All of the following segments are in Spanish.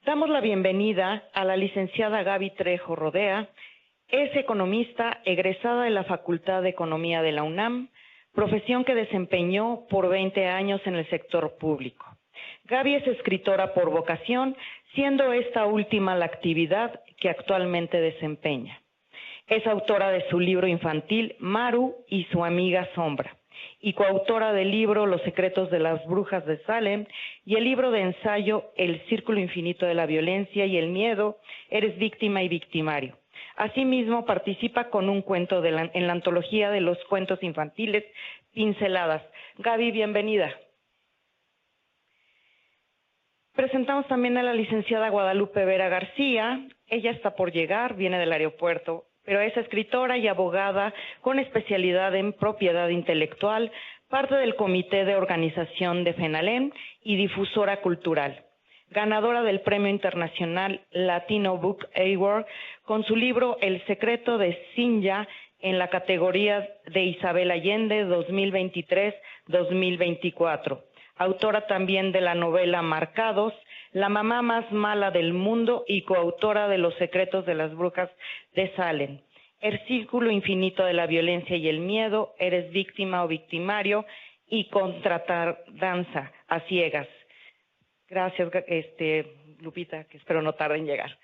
Damos la bienvenida a la licenciada Gaby Trejo Rodea. Es economista egresada de la Facultad de Economía de la UNAM, profesión que desempeñó por 20 años en el sector público. Gaby es escritora por vocación, siendo esta última la actividad que actualmente desempeña. Es autora de su libro infantil Maru y su amiga Sombra, y coautora del libro Los secretos de las brujas de Salem y el libro de ensayo El círculo infinito de la violencia y el miedo, eres víctima y victimario. Asimismo, participa con un cuento en la antología de los cuentos infantiles Pinceladas. Gaby, bienvenida. Presentamos también a la licenciada Guadalupe Vera García. Ella está por llegar, viene del aeropuerto, pero es escritora y abogada con especialidad en propiedad intelectual, parte del comité de organización de FENALEM y difusora cultural. Ganadora del Premio Internacional Latino Book Award con su libro El secreto de Sinja en la categoría de Isabel Allende 2023-2024. Autora también de la novela Marcados, La mamá más mala del mundo y coautora de Los secretos de las brujas de Salem. El círculo infinito de la violencia y el miedo, eres víctima o victimario y contratardanza a ciegas. Gracias, Lupita, que espero no tarde en llegar.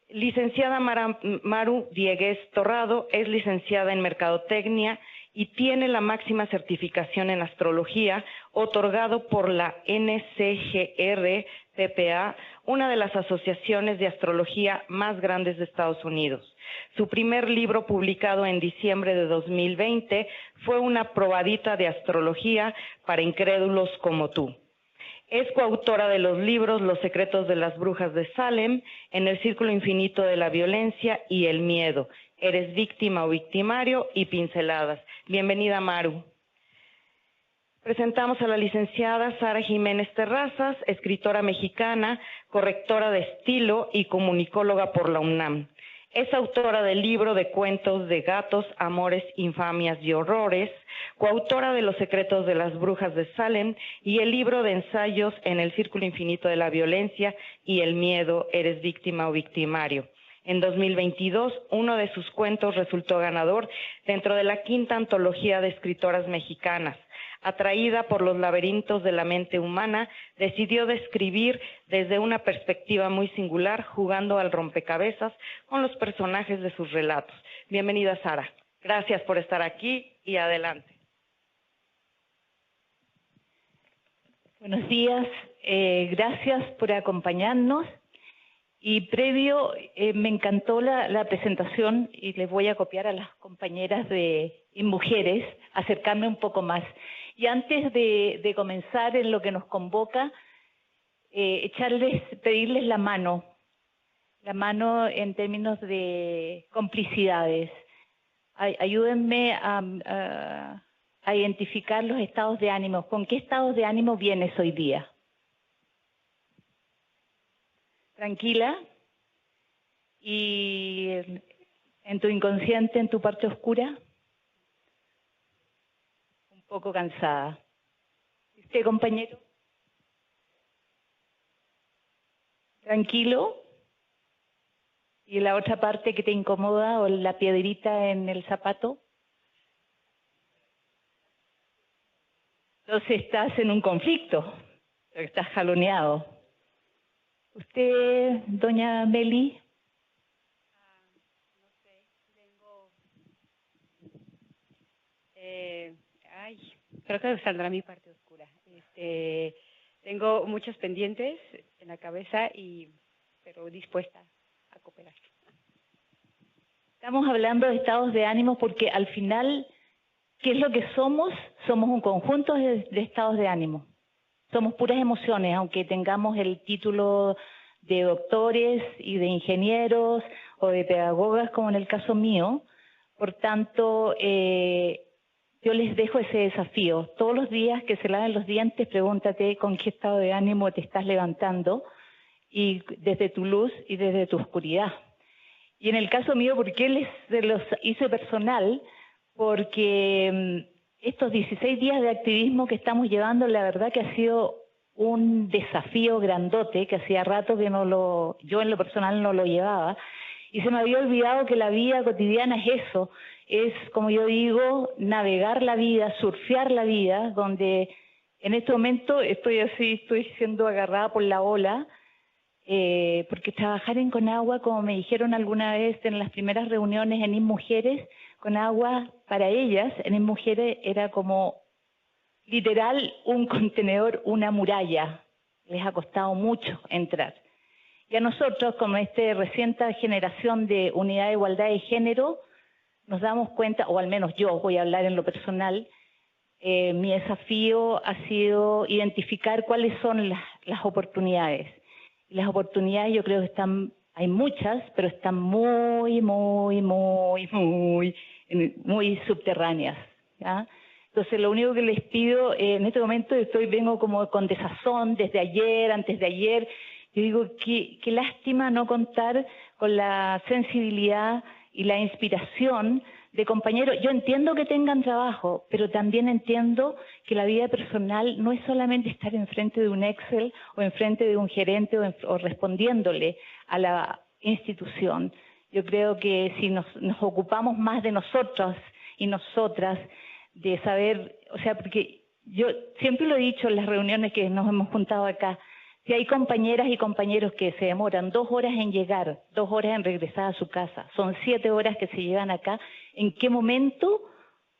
Licenciada Maru Diegues Torrado es licenciada en Mercadotecnia y tiene la máxima certificación en astrología otorgado por la NCGR-PPA, una de las asociaciones de astrología más grandes de Estados Unidos. Su primer libro, publicado en diciembre de 2020, fue una probadita de astrología para incrédulos como tú. Es coautora de los libros Los secretos de las brujas de Salem, En el círculo infinito de la violencia y el miedo, Eres víctima o victimario y Pinceladas. Bienvenida, Maru. Presentamos a la licenciada Sara Jiménez Terrazas, escritora mexicana, correctora de estilo y comunicóloga por la UNAM. Es autora del libro de cuentos de gatos, amores, infamias y horrores, coautora de Los secretos de las brujas de Salem y el libro de ensayos En el círculo infinito de la violencia y el miedo, eres víctima o victimario. En 2022, uno de sus cuentos resultó ganador dentro de la quinta antología de escritoras mexicanas. Atraída por los laberintos de la mente humana, decidió describir desde una perspectiva muy singular, jugando al rompecabezas con los personajes de sus relatos. Bienvenida, Sara. Gracias por estar aquí y adelante. Buenos días, gracias por acompañarnos. Y previo, me encantó la presentación y les voy a copiar a las compañeras y mujeres, acercarme un poco más. Y antes de comenzar en lo que nos convoca, pedirles la mano en términos de complicidades. Ayúdenme a identificar los estados de ánimo. ¿Con qué estados de ánimo vienes hoy día? Tranquila, y en tu inconsciente, en tu parte oscura, un poco cansada. ¿Usted, compañero? Tranquilo. ¿Y la otra parte que te incomoda o la piedrita en el zapato? Entonces estás en un conflicto, estás jaloneado. ¿Usted, doña Meli? No sé, creo que saldrá mi parte oscura. Tengo muchos pendientes en la cabeza, pero dispuesta a cooperar. Estamos hablando de estados de ánimo porque al final, ¿qué es lo que somos? Somos un conjunto de estados de ánimo. Somos puras emociones, aunque tengamos el título de doctores y de ingenieros o de pedagogas, como en el caso mío. Por tanto, yo les dejo ese desafío. Todos los días que se laven los dientes, pregúntate con qué estado de ánimo te estás levantando, y desde tu luz y desde tu oscuridad. Y en el caso mío, ¿por qué se los hice personal? Porque estos 16 días de activismo que estamos llevando, la verdad que ha sido un desafío grandote que hacía rato que yo en lo personal no lo llevaba, y se me había olvidado que la vida cotidiana es eso, es, como yo digo, navegar la vida, surfear la vida, donde en este momento estoy siendo agarrada por la ola, porque trabajar en Conagua, como me dijeron alguna vez en las primeras reuniones en InMujeres, Conagua para ellas, en InMujeres era como literal un contenedor, una muralla. Les ha costado mucho entrar. Y a nosotros, como reciente generación de unidad de igualdad de género, nos damos cuenta, o al menos yo voy a hablar en lo personal, mi desafío ha sido identificar cuáles son las oportunidades. Y las oportunidades yo creo que hay muchas, pero están muy subterráneas, ¿ya? Entonces lo único que les pido, en este momento vengo como con desazón desde ayer, antes de ayer. Yo digo, qué lástima no contar con la sensibilidad y la inspiración de compañeros. Yo entiendo que tengan trabajo, pero también entiendo que la vida personal no es solamente estar enfrente de un Excel o enfrente de un gerente o respondiéndole a la institución. Yo creo que si nos ocupamos más de nosotros y nosotras, de saber, o sea, porque yo siempre lo he dicho en las reuniones que nos hemos juntado acá, si hay compañeras y compañeros que se demoran 2 horas en llegar, 2 horas en regresar a su casa, son 7 horas que se llevan acá, ¿en qué momento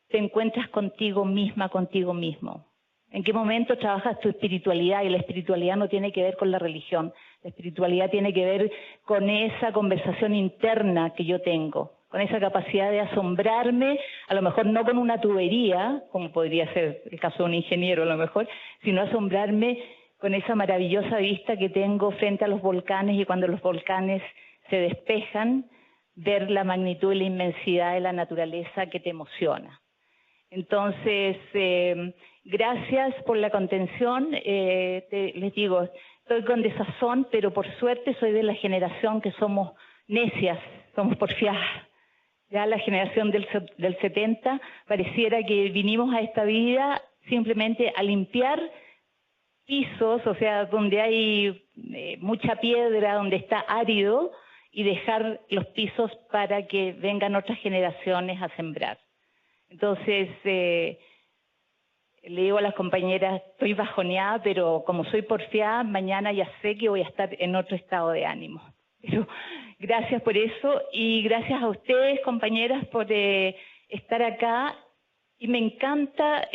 te encuentras contigo misma, contigo mismo? ¿En qué momento trabajas tu espiritualidad? Y la espiritualidad no tiene que ver con la religión, la espiritualidad tiene que ver con esa conversación interna que yo tengo, con esa capacidad de asombrarme, a lo mejor no con una tubería, como podría ser el caso de un ingeniero a lo mejor, sino asombrarme con esa maravillosa vista que tengo frente a los volcanes, y cuando los volcanes se despejan, ver la magnitud y la inmensidad de la naturaleza que te emociona. Entonces, gracias por la contención. Les digo, estoy con desazón, pero por suerte soy de la generación que somos necias, somos porfiadas. Ya la generación del 70 pareciera que vinimos a esta vida simplemente a limpiar pisos, o sea, donde hay mucha piedra, donde está árido, y dejar los pisos para que vengan otras generaciones a sembrar. Entonces, le digo a las compañeras, estoy bajoneada, pero como soy porfiada, mañana ya sé que voy a estar en otro estado de ánimo. Pero gracias por eso, y gracias a ustedes, compañeras, por estar acá. Y me encanta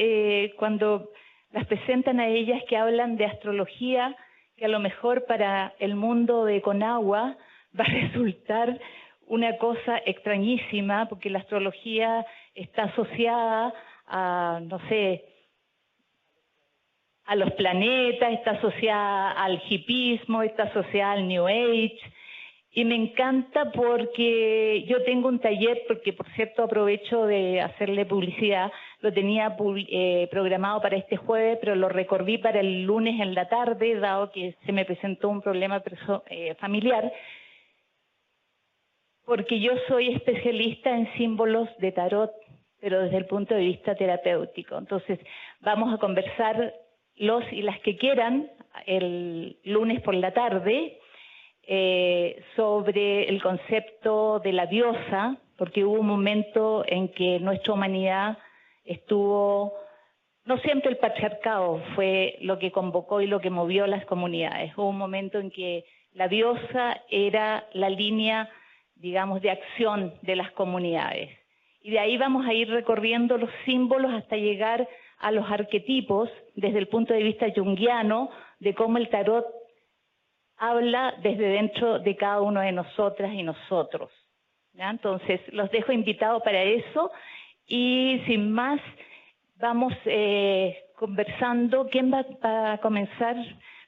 cuando las presentan a ellas, que hablan de astrología, que a lo mejor para el mundo de Conagua va a resultar una cosa extrañísima, porque la astrología está asociada a, no sé, a los planetas, está asociada al hipismo, está asociada al New Age. Y me encanta porque yo tengo un taller, porque por cierto aprovecho de hacerle publicidad, lo tenía programado para este jueves, pero lo recorrí para el lunes en la tarde, dado que se me presentó un problema familiar, porque yo soy especialista en símbolos de tarot, pero desde el punto de vista terapéutico. Entonces vamos a conversar los y las que quieran el lunes por la tarde, sobre el concepto de la diosa, porque hubo un momento en que nuestra humanidad estuvo, no siempre el patriarcado fue lo que convocó y lo que movió las comunidades, hubo un momento en que la diosa era la línea, digamos, de acción de las comunidades. Y de ahí vamos a ir recorriendo los símbolos hasta llegar a los arquetipos desde el punto de vista junguiano, de cómo el tarot habla desde dentro de cada uno de nosotras y nosotros, ¿ya? Entonces, los dejo invitados para eso, y sin más, vamos conversando. ¿Quién va a comenzar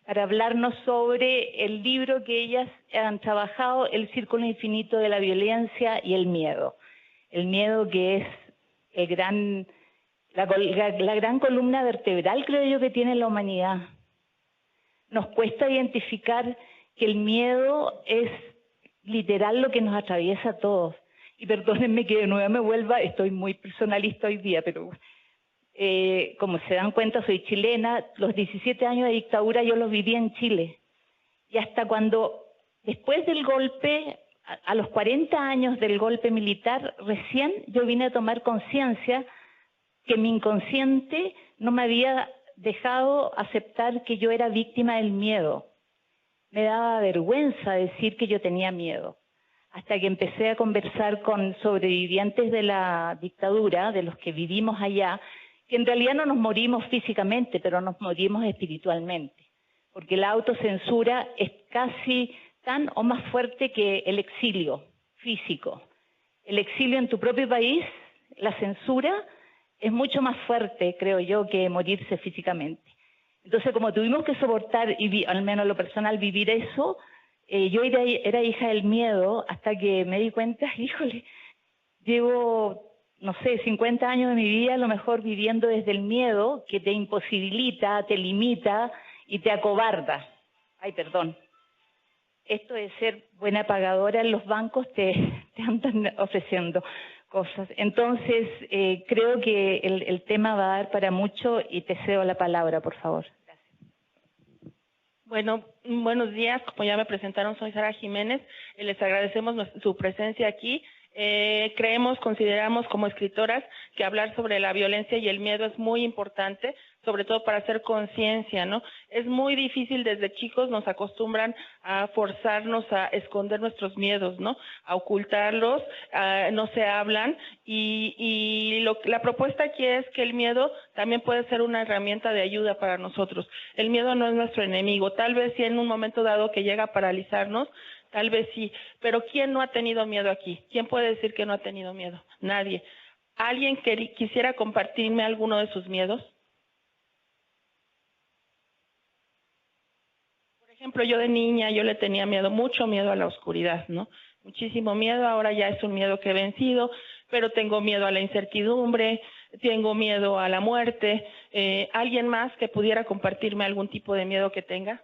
para hablarnos sobre el libro que ellas han trabajado, El Círculo Infinito de la Violencia y el Miedo? El miedo, que es la gran columna vertebral, creo yo, que tiene la humanidad. Nos cuesta identificar que el miedo es literal lo que nos atraviesa a todos. Y perdónenme que de nuevo me vuelva, estoy muy personalista hoy día, pero Como se dan cuenta, soy chilena. Los 17 años de dictadura yo los viví en Chile. Y hasta cuando, después del golpe, a los 40 años del golpe militar, recién yo vine a tomar conciencia que mi inconsciente no me había dejado aceptar que yo era víctima del miedo. Me daba vergüenza decir que yo tenía miedo. Hasta que empecé a conversar con sobrevivientes de la dictadura, de los que vivimos allá, que en realidad no nos morimos físicamente, pero nos morimos espiritualmente. Porque la autocensura es casi tan o más fuerte que el exilio físico. El exilio en tu propio país, la censura, es mucho más fuerte, creo yo, que morirse físicamente. Entonces, como tuvimos que soportar, y al menos lo personal, vivir eso, yo era hija del miedo hasta que me di cuenta, híjole, llevo, no sé, 50 años de mi vida a lo mejor viviendo desde el miedo que te imposibilita, te limita y te acobarda. Ay, perdón. Esto de ser buena pagadora en los bancos te andan ofreciendo cosas. Entonces, creo que el tema va a dar para mucho y te cedo la palabra, por favor. Gracias. Bueno, buenos días. Como ya me presentaron, soy Sara Jiménez. Les agradecemos su presencia aquí. Consideramos como escritoras que hablar sobre la violencia y el miedo es muy importante, sobre todo para hacer conciencia, ¿no? Es muy difícil, desde chicos nos acostumbran a forzarnos a esconder nuestros miedos, ¿no? A ocultarlos, no se hablan la propuesta aquí es que el miedo también puede ser una herramienta de ayuda para nosotros. El miedo no es nuestro enemigo, tal vez si en un momento dado que llega a paralizarnos, tal vez sí, pero ¿quién no ha tenido miedo aquí? ¿Quién puede decir que no ha tenido miedo? Nadie. ¿Alguien quisiera compartirme alguno de sus miedos? Por ejemplo, yo de niña, yo le tenía miedo, mucho miedo a la oscuridad, ¿no? Muchísimo miedo, ahora ya es un miedo que he vencido, pero tengo miedo a la incertidumbre, tengo miedo a la muerte. ¿Alguien más que pudiera compartirme algún tipo de miedo que tenga?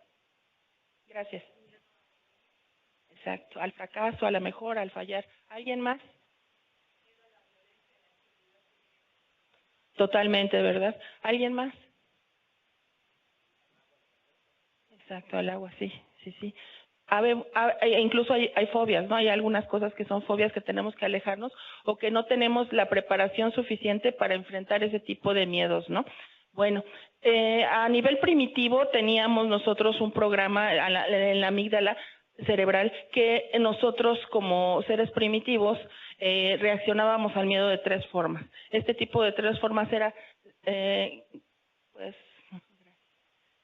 Gracias. Exacto, al fracaso, a la mejora, al fallar. ¿Alguien más? Totalmente, ¿verdad? ¿Alguien más? Exacto, al agua, sí, sí, sí. Incluso hay fobias, ¿no? Hay algunas cosas que son fobias que tenemos que alejarnos o que no tenemos la preparación suficiente para enfrentar ese tipo de miedos, ¿no? Bueno, a nivel primitivo teníamos nosotros un programa en la amígdala cerebral que nosotros como seres primitivos reaccionábamos al miedo de 3 formas. Este tipo de 3 formas era,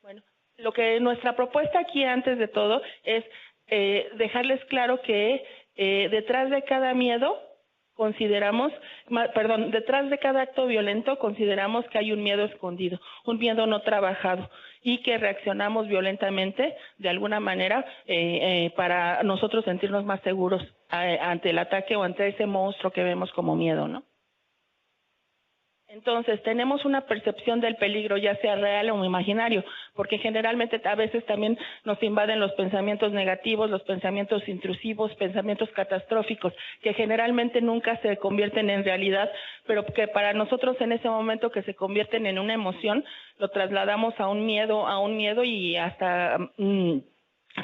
bueno, lo que nuestra propuesta aquí antes de todo es dejarles claro que detrás de cada miedo detrás de cada acto violento consideramos que hay un miedo escondido, un miedo no trabajado y que reaccionamos violentamente de alguna manera para nosotros sentirnos más seguros ante el ataque o ante ese monstruo que vemos como miedo, ¿no? Entonces, tenemos una percepción del peligro, ya sea real o imaginario, porque generalmente a veces también nos invaden los pensamientos negativos, los pensamientos intrusivos, pensamientos catastróficos, que generalmente nunca se convierten en realidad, pero que para nosotros en ese momento que se convierten en una emoción, lo trasladamos a un miedo y hasta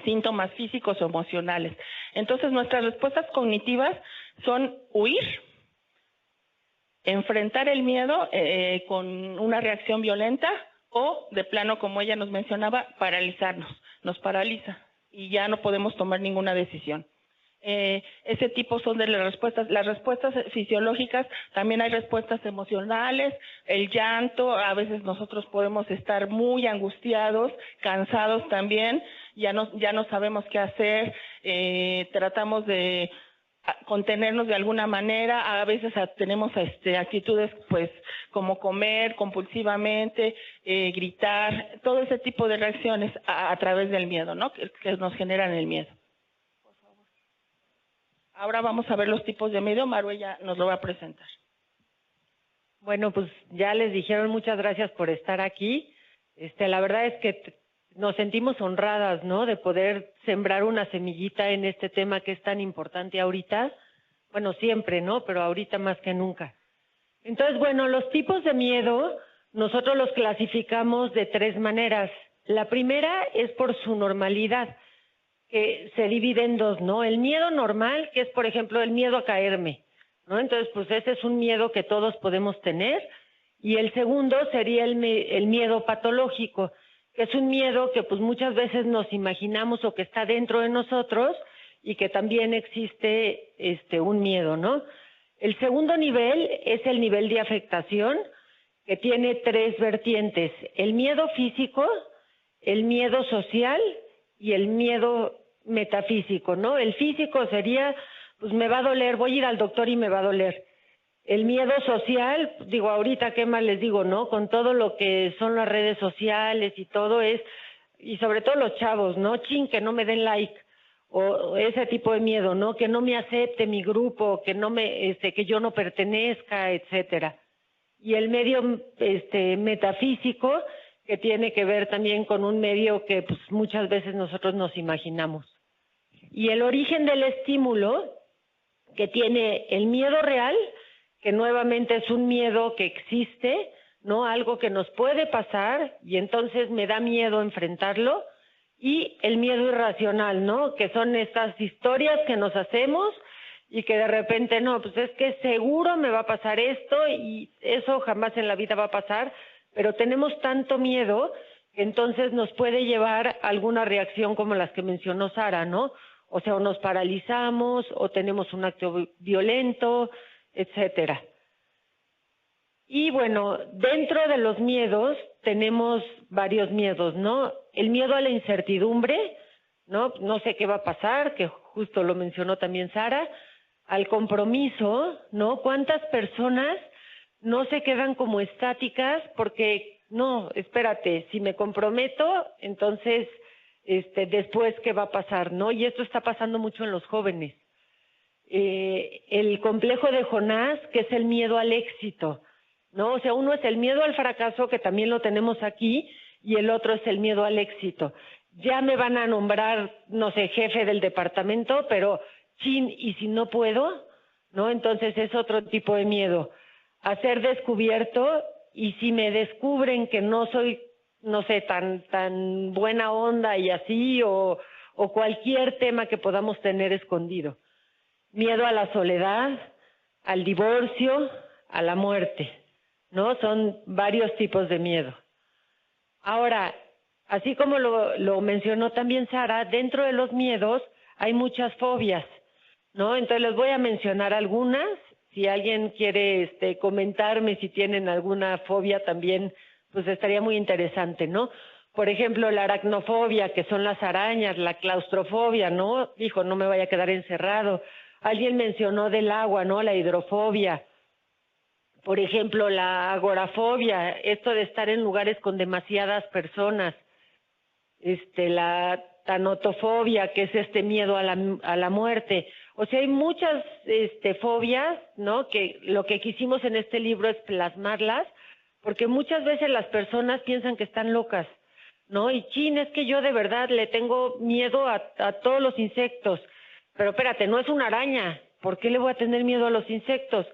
síntomas físicos o emocionales. Entonces, nuestras respuestas cognitivas son huir, enfrentar el miedo con una reacción violenta o, de plano, como ella nos mencionaba, paralizarnos. Nos paraliza y ya no podemos tomar ninguna decisión. Ese tipo son de las respuestas fisiológicas. También hay respuestas emocionales, el llanto. A veces nosotros podemos estar muy angustiados, cansados también, ya no sabemos qué hacer, tratamos de contenernos de alguna manera. A veces tenemos actitudes pues como comer compulsivamente, gritar, todo ese tipo de reacciones a través del miedo, ¿no? Que nos generan el miedo. Por favor. Ahora vamos a ver los tipos de miedo. Maru ya nos lo va a presentar. Bueno, pues ya les dijeron, muchas gracias por estar aquí. La verdad es que nos sentimos honradas, ¿no?, de poder sembrar una semillita en este tema que es tan importante ahorita. Bueno, siempre, ¿no?, pero ahorita más que nunca. Entonces, bueno, los tipos de miedo, nosotros los clasificamos de 3 maneras. La primera es por su normalidad, que se divide en 2, ¿no? El miedo normal, que es, por ejemplo, el miedo a caerme, ¿no? Entonces, pues ese es un miedo que todos podemos tener. Y el segundo sería el miedo patológico, que es un miedo que pues muchas veces nos imaginamos o que está dentro de nosotros y que también existe un miedo, ¿no? El segundo nivel es el nivel de afectación, que tiene 3 vertientes: el miedo físico, el miedo social y el miedo metafísico, ¿no? El físico sería, pues me va a doler, voy a ir al doctor y me va a doler. El miedo social, digo, ahorita qué más les digo, ¿no? Con todo lo que son las redes sociales y todo y sobre todo los chavos, ¿no? Que no me den like, o ese tipo de miedo, ¿no? Que no me acepte mi grupo, que no que yo no pertenezca, etcétera. Y el medio metafísico, que tiene que ver también con un medio que pues muchas veces nosotros nos imaginamos. Y el origen del estímulo, que tiene el miedo real, que nuevamente es un miedo que existe, ¿no? Algo que nos puede pasar y entonces me da miedo enfrentarlo, y el miedo irracional, ¿no? Que son estas historias que nos hacemos y que de repente, no, pues es que seguro me va a pasar esto y eso jamás en la vida va a pasar, pero tenemos tanto miedo que entonces nos puede llevar a alguna reacción como las que mencionó Sara, ¿no? O sea, o nos paralizamos o tenemos un acto violento, etcétera. Y bueno, dentro de los miedos tenemos varios miedos, ¿no? El miedo a la incertidumbre, ¿no? No sé qué va a pasar, que justo lo mencionó también Sara. Al compromiso, ¿no? ¿Cuántas personas no se quedan como estáticas porque, no, espérate, si me comprometo, entonces, después, ¿qué va a pasar, no? Y esto está pasando mucho en los jóvenes. El complejo de Jonás, que es el miedo al éxito, ¿no? O sea, uno es el miedo al fracaso, que también lo tenemos aquí, y el otro es el miedo al éxito. Ya me van a nombrar, no sé, jefe del departamento, pero ¿y si no puedo? ¿No? Entonces es otro tipo de miedo. A ser descubierto, y si me descubren que no soy, no sé, tan buena onda y así, o cualquier tema que podamos tener escondido. Miedo a la soledad, al divorcio, a la muerte, ¿no? Son varios tipos de miedo. Ahora, así como lo mencionó también Sara, dentro de los miedos hay muchas fobias, ¿no? Entonces les voy a mencionar algunas. Si alguien quiere comentarme si tienen alguna fobia también, pues estaría muy interesante, ¿no? Por ejemplo, la aracnofobia, que son las arañas, la claustrofobia, ¿no? Dijo, no me vaya a quedar encerrado. Alguien mencionó del agua, ¿no? La hidrofobia. Por ejemplo, la agorafobia, esto de estar en lugares con demasiadas personas. La tanotofobia, que es miedo a la muerte. O sea, hay muchas fobias, ¿no? Que lo que quisimos en este libro es plasmarlas, porque muchas veces las personas piensan que están locas, ¿no? Y es que yo de verdad le tengo miedo a todos los insectos. Pero espérate, no es una araña, ¿por qué le voy a tener miedo a los insectos?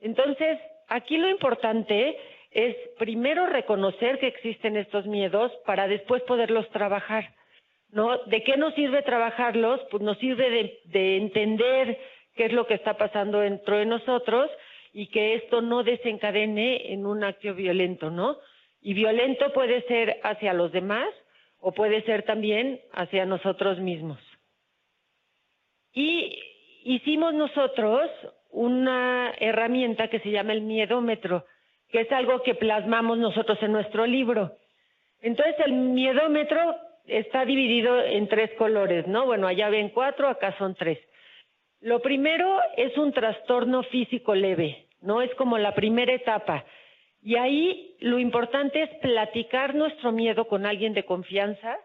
Entonces, aquí lo importante es primero reconocer que existen estos miedos para después poderlos trabajar, ¿no? ¿De qué nos sirve trabajarlos? Pues nos sirve de entender qué es lo que está pasando dentro de nosotros y que esto no desencadene en un acto violento, ¿no? Y violento puede ser hacia los demás o puede ser también hacia nosotros mismos. Y hicimos nosotros una herramienta que se llama el miedómetro, que es algo que plasmamos nosotros en nuestro libro. Entonces el miedómetro está dividido en 3 colores, ¿no? Bueno, allá ven 4, acá son 3. Lo primero es un trastorno físico leve, ¿no? Es como la primera etapa. Y ahí lo importante es platicar nuestro miedo con alguien de confianza,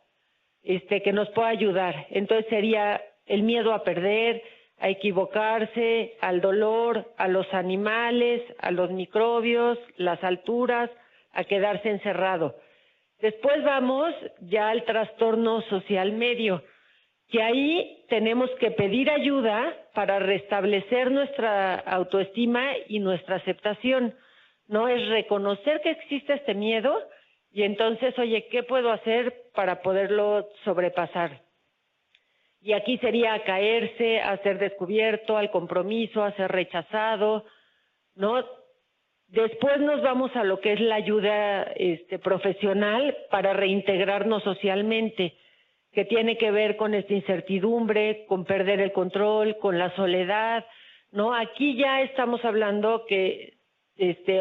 que nos pueda ayudar. Entonces sería el miedo a perder, a equivocarse, al dolor, a los animales, a los microbios, las alturas, a quedarse encerrado. Después vamos ya al trastorno social medio, que ahí tenemos que pedir ayuda para restablecer nuestra autoestima y nuestra aceptación, ¿no? Es reconocer que existe este miedo y entonces, oye, ¿qué puedo hacer para poderlo sobrepasar? Y aquí sería caerse, a ser descubierto, al compromiso, a ser rechazado, ¿no? Después nos vamos a lo que es la ayuda profesional para reintegrarnos socialmente, que tiene que ver con esta incertidumbre, con perder el control, con la soledad, ¿no? Aquí ya estamos hablando que,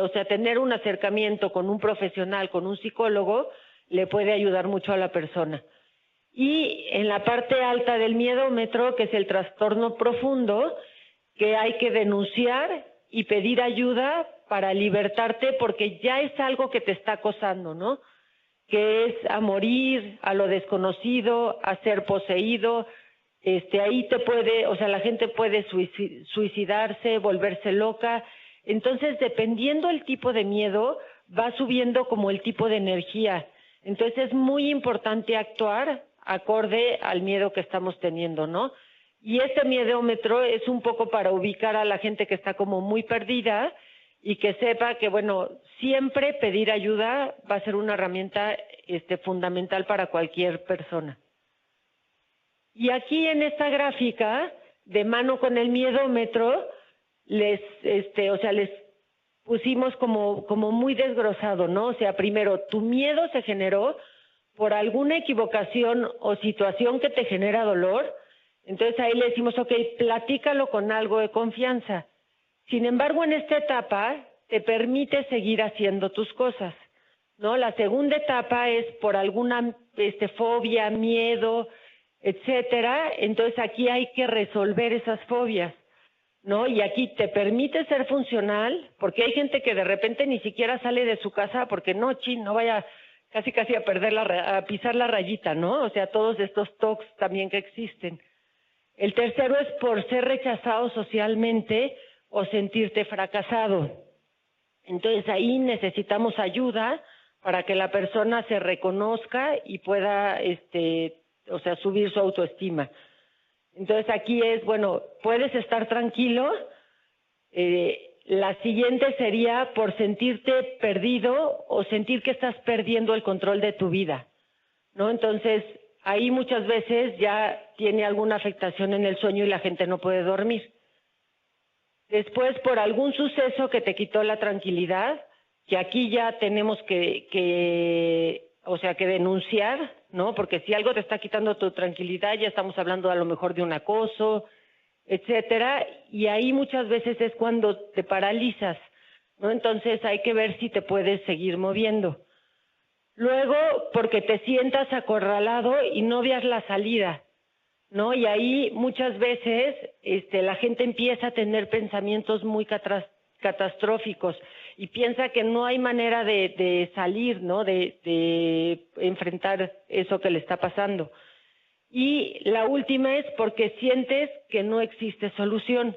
o sea, tener un acercamiento con un profesional, con un psicólogo, le puede ayudar mucho a la persona. Y en la parte alta del miedómetro, que es el trastorno profundo, que hay que denunciar y pedir ayuda para libertarte porque ya es algo que te está acosando, ¿no? Que es a morir, a lo desconocido, a ser poseído. Ahí te puede, o sea, la gente puede suicidarse, volverse loca. Entonces, dependiendo el tipo de miedo, va subiendo como el tipo de energía. Entonces, es muy importante actuar acorde al miedo que estamos teniendo, ¿no? Y este miedómetro es un poco para ubicar a la gente que está como muy perdida y que sepa que, bueno, siempre pedir ayuda va a ser una herramienta fundamental para cualquier persona. Y aquí en esta gráfica, de mano con el miedómetro, les pusimos como muy desglosado, ¿no? O sea, primero, tu miedo se generó por alguna equivocación o situación que te genera dolor. Entonces ahí le decimos, ok, platícalo con algo de confianza. Sin embargo, en esta etapa te permite seguir haciendo tus cosas, ¿no? La segunda etapa es por alguna fobia, miedo, etcétera. Entonces aquí hay que resolver esas fobias, ¿no? Y aquí te permite ser funcional, porque hay gente que de repente ni siquiera sale de su casa porque no vaya casi a perder a pisar la rayita, ¿no? O sea, todos estos TOCs también que existen. El tercero es por ser rechazado socialmente o sentirte fracasado. Entonces ahí necesitamos ayuda para que la persona se reconozca y pueda, subir su autoestima. Entonces aquí es, bueno, puedes estar tranquilo. La siguiente sería por sentirte perdido o sentir que estás perdiendo el control de tu vida, ¿no? Entonces ahí muchas veces ya tiene alguna afectación en el sueño y la gente no puede dormir. Después, por algún suceso que te quitó la tranquilidad, que aquí ya tenemos que denunciar, ¿no? Porque si algo te está quitando tu tranquilidad, ya estamos hablando a lo mejor de un acoso, etcétera, y ahí muchas veces es cuando te paralizas, ¿no? Entonces hay que ver si te puedes seguir moviendo. Luego, porque te sientas acorralado y no veas la salida, ¿no? Y ahí muchas veces la gente empieza a tener pensamientos muy catastróficos y piensa que no hay manera de salir, ¿no? De enfrentar eso que le está pasando. Y la última es porque sientes que no existe solución.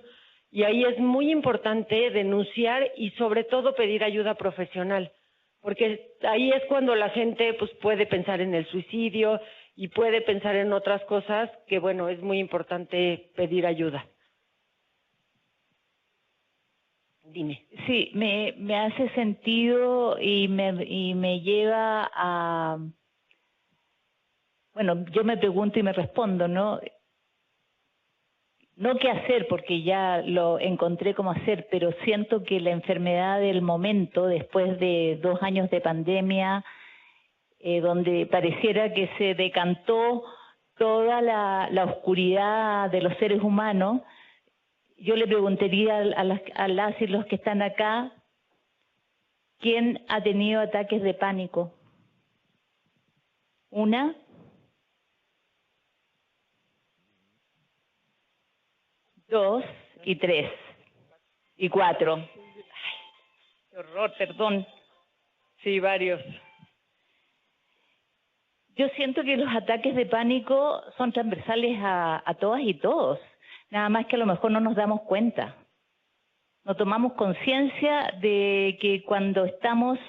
Y ahí es muy importante denunciar y sobre todo pedir ayuda profesional, porque ahí es cuando la gente pues puede pensar en el suicidio y puede pensar en otras cosas que, bueno, es muy importante pedir ayuda. Dime. Sí, me hace sentido y me lleva a... Bueno, yo me pregunto y me respondo, ¿no? No qué hacer, porque ya lo encontré cómo hacer, pero siento que la enfermedad del momento, después de 2 años de pandemia, donde pareciera que se decantó toda la oscuridad de los seres humanos, yo le preguntaría a las y los que están acá, ¿quién ha tenido ataques de pánico? 1, 2 y 3 y 4. Ay, qué horror, perdón. Sí, varios. Yo siento que los ataques de pánico son transversales a todas y todos, nada más que a lo mejor no nos damos cuenta. No tomamos conciencia de que cuando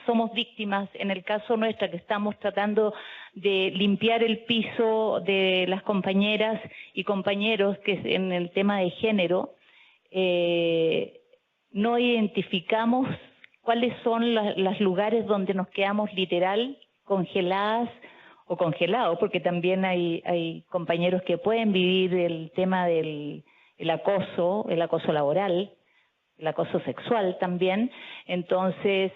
somos víctimas, en el caso nuestro, que estamos tratando de limpiar el piso de las compañeras y compañeros, que es en el tema de género, no identificamos cuáles son los lugares donde nos quedamos literal congeladas o congelados, porque también hay compañeros que pueden vivir el tema del el acoso laboral, el acoso sexual también. Entonces,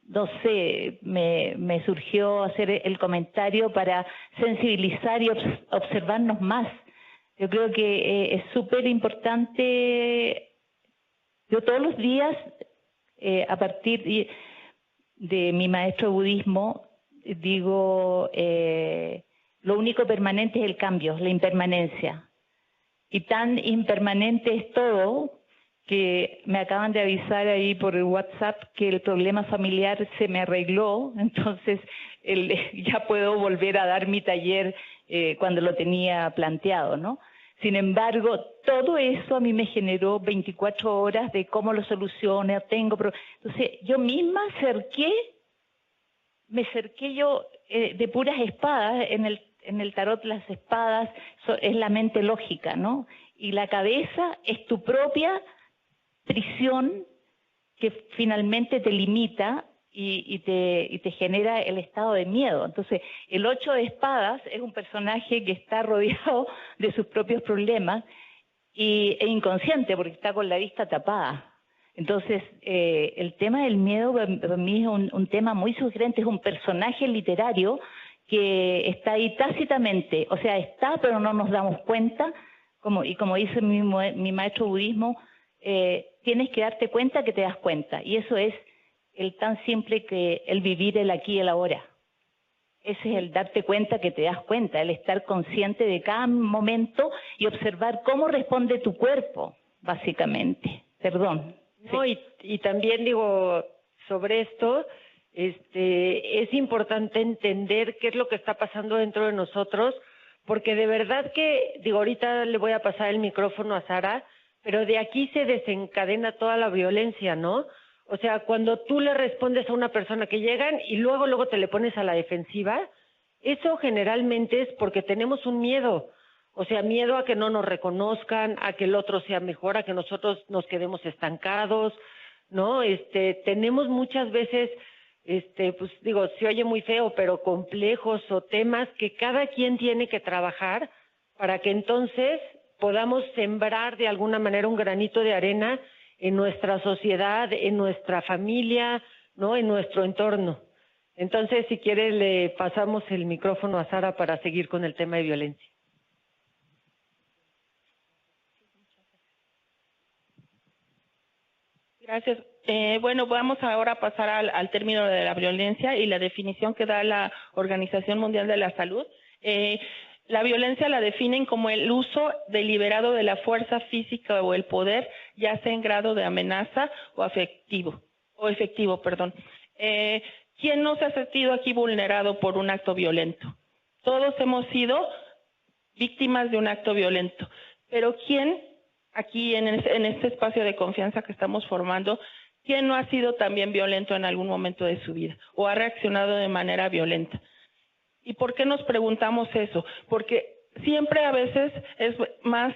no sé, me surgió hacer el comentario para sensibilizar y observarnos más. Yo creo que es súper importante. Yo todos los días, a partir de mi maestro de budismo, digo, lo único permanente es el cambio, la impermanencia. Y tan impermanente es todo que me acaban de avisar ahí por el WhatsApp que el problema familiar se me arregló, entonces ya puedo volver a dar mi taller cuando lo tenía planteado, ¿no? Sin embargo, todo eso a mí me generó 24 horas de cómo lo soluciono, entonces yo misma me cerqué yo de puras espadas. En el tarot las espadas es la mente lógica, ¿no? Y la cabeza es tu propia prisión que finalmente te limita y te genera el estado de miedo. Entonces, el 8 de espadas es un personaje que está rodeado de sus propios problemas e inconsciente porque está con la vista tapada. Entonces, el tema del miedo para mí es un tema muy sugerente, es un personaje literario que está ahí tácitamente, o sea, está, pero no nos damos cuenta, como dice mi maestro budismo, tienes que darte cuenta que te das cuenta, y eso es el tan simple que el vivir el aquí y el ahora. Ese es el darte cuenta que te das cuenta, el estar consciente de cada momento y observar cómo responde tu cuerpo, básicamente. Perdón. No, Sí. y también digo, sobre esto, es importante entender qué es lo que está pasando dentro de nosotros, porque de verdad que, digo, ahorita le voy a pasar el micrófono a Sara, pero de aquí se desencadena toda la violencia, ¿no? O sea, cuando tú le respondes a una persona que llegan y luego te le pones a la defensiva, eso generalmente es porque tenemos un miedo. O sea, miedo a que no nos reconozcan, a que el otro sea mejor, a que nosotros nos quedemos estancados, ¿no? Tenemos muchas veces, pues digo, se oye muy feo, pero complejos o temas que cada quien tiene que trabajar para que entonces podamos sembrar de alguna manera un granito de arena en nuestra sociedad, en nuestra familia, ¿no? En nuestro entorno. Entonces, si quiere, le pasamos el micrófono a Sara para seguir con el tema de violencia. Gracias. Bueno, vamos ahora a pasar al término de la violencia y la definición que da la Organización Mundial de la Salud. La violencia la definen como el uso deliberado de la fuerza física o el poder, ya sea en grado de amenaza o efectivo. ¿Quién no se ha sentido aquí vulnerado por un acto violento? Todos hemos sido víctimas de un acto violento, pero ¿quién aquí en este espacio de confianza que estamos formando, quién no ha sido también violento en algún momento de su vida o ha reaccionado de manera violenta? ¿Y por qué nos preguntamos eso? Porque siempre a veces es más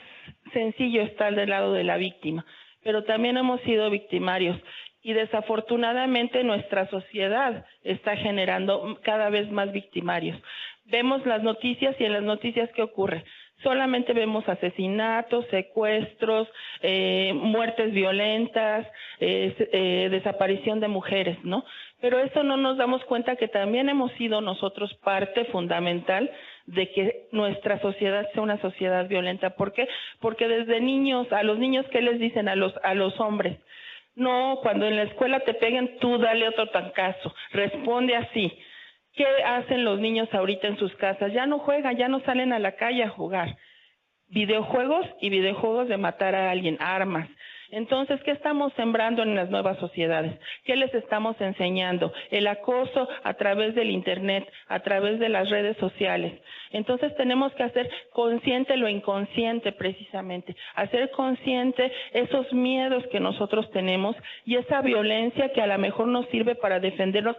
sencillo estar del lado de la víctima, pero también hemos sido victimarios y desafortunadamente nuestra sociedad está generando cada vez más victimarios. Vemos las noticias y en las noticias ¿qué ocurre? Solamente vemos asesinatos, secuestros, muertes violentas, desaparición de mujeres, ¿no? Pero eso no nos damos cuenta que también hemos sido nosotros parte fundamental de que nuestra sociedad sea una sociedad violenta. ¿Por qué? Porque desde niños, a los niños, ¿qué les dicen a los hombres? No, cuando en la escuela te peguen, tú dale otro trancazo, responde así. ¿Qué hacen los niños ahorita en sus casas? Ya no juegan, ya no salen a la calle a jugar. Videojuegos y videojuegos de matar a alguien, armas. Entonces, ¿qué estamos sembrando en las nuevas sociedades? ¿Qué les estamos enseñando? El acoso a través del Internet, a través de las redes sociales. Entonces, tenemos que hacer consciente lo inconsciente, precisamente. Hacer consciente esos miedos que nosotros tenemos y esa violencia que a lo mejor nos sirve para defendernos,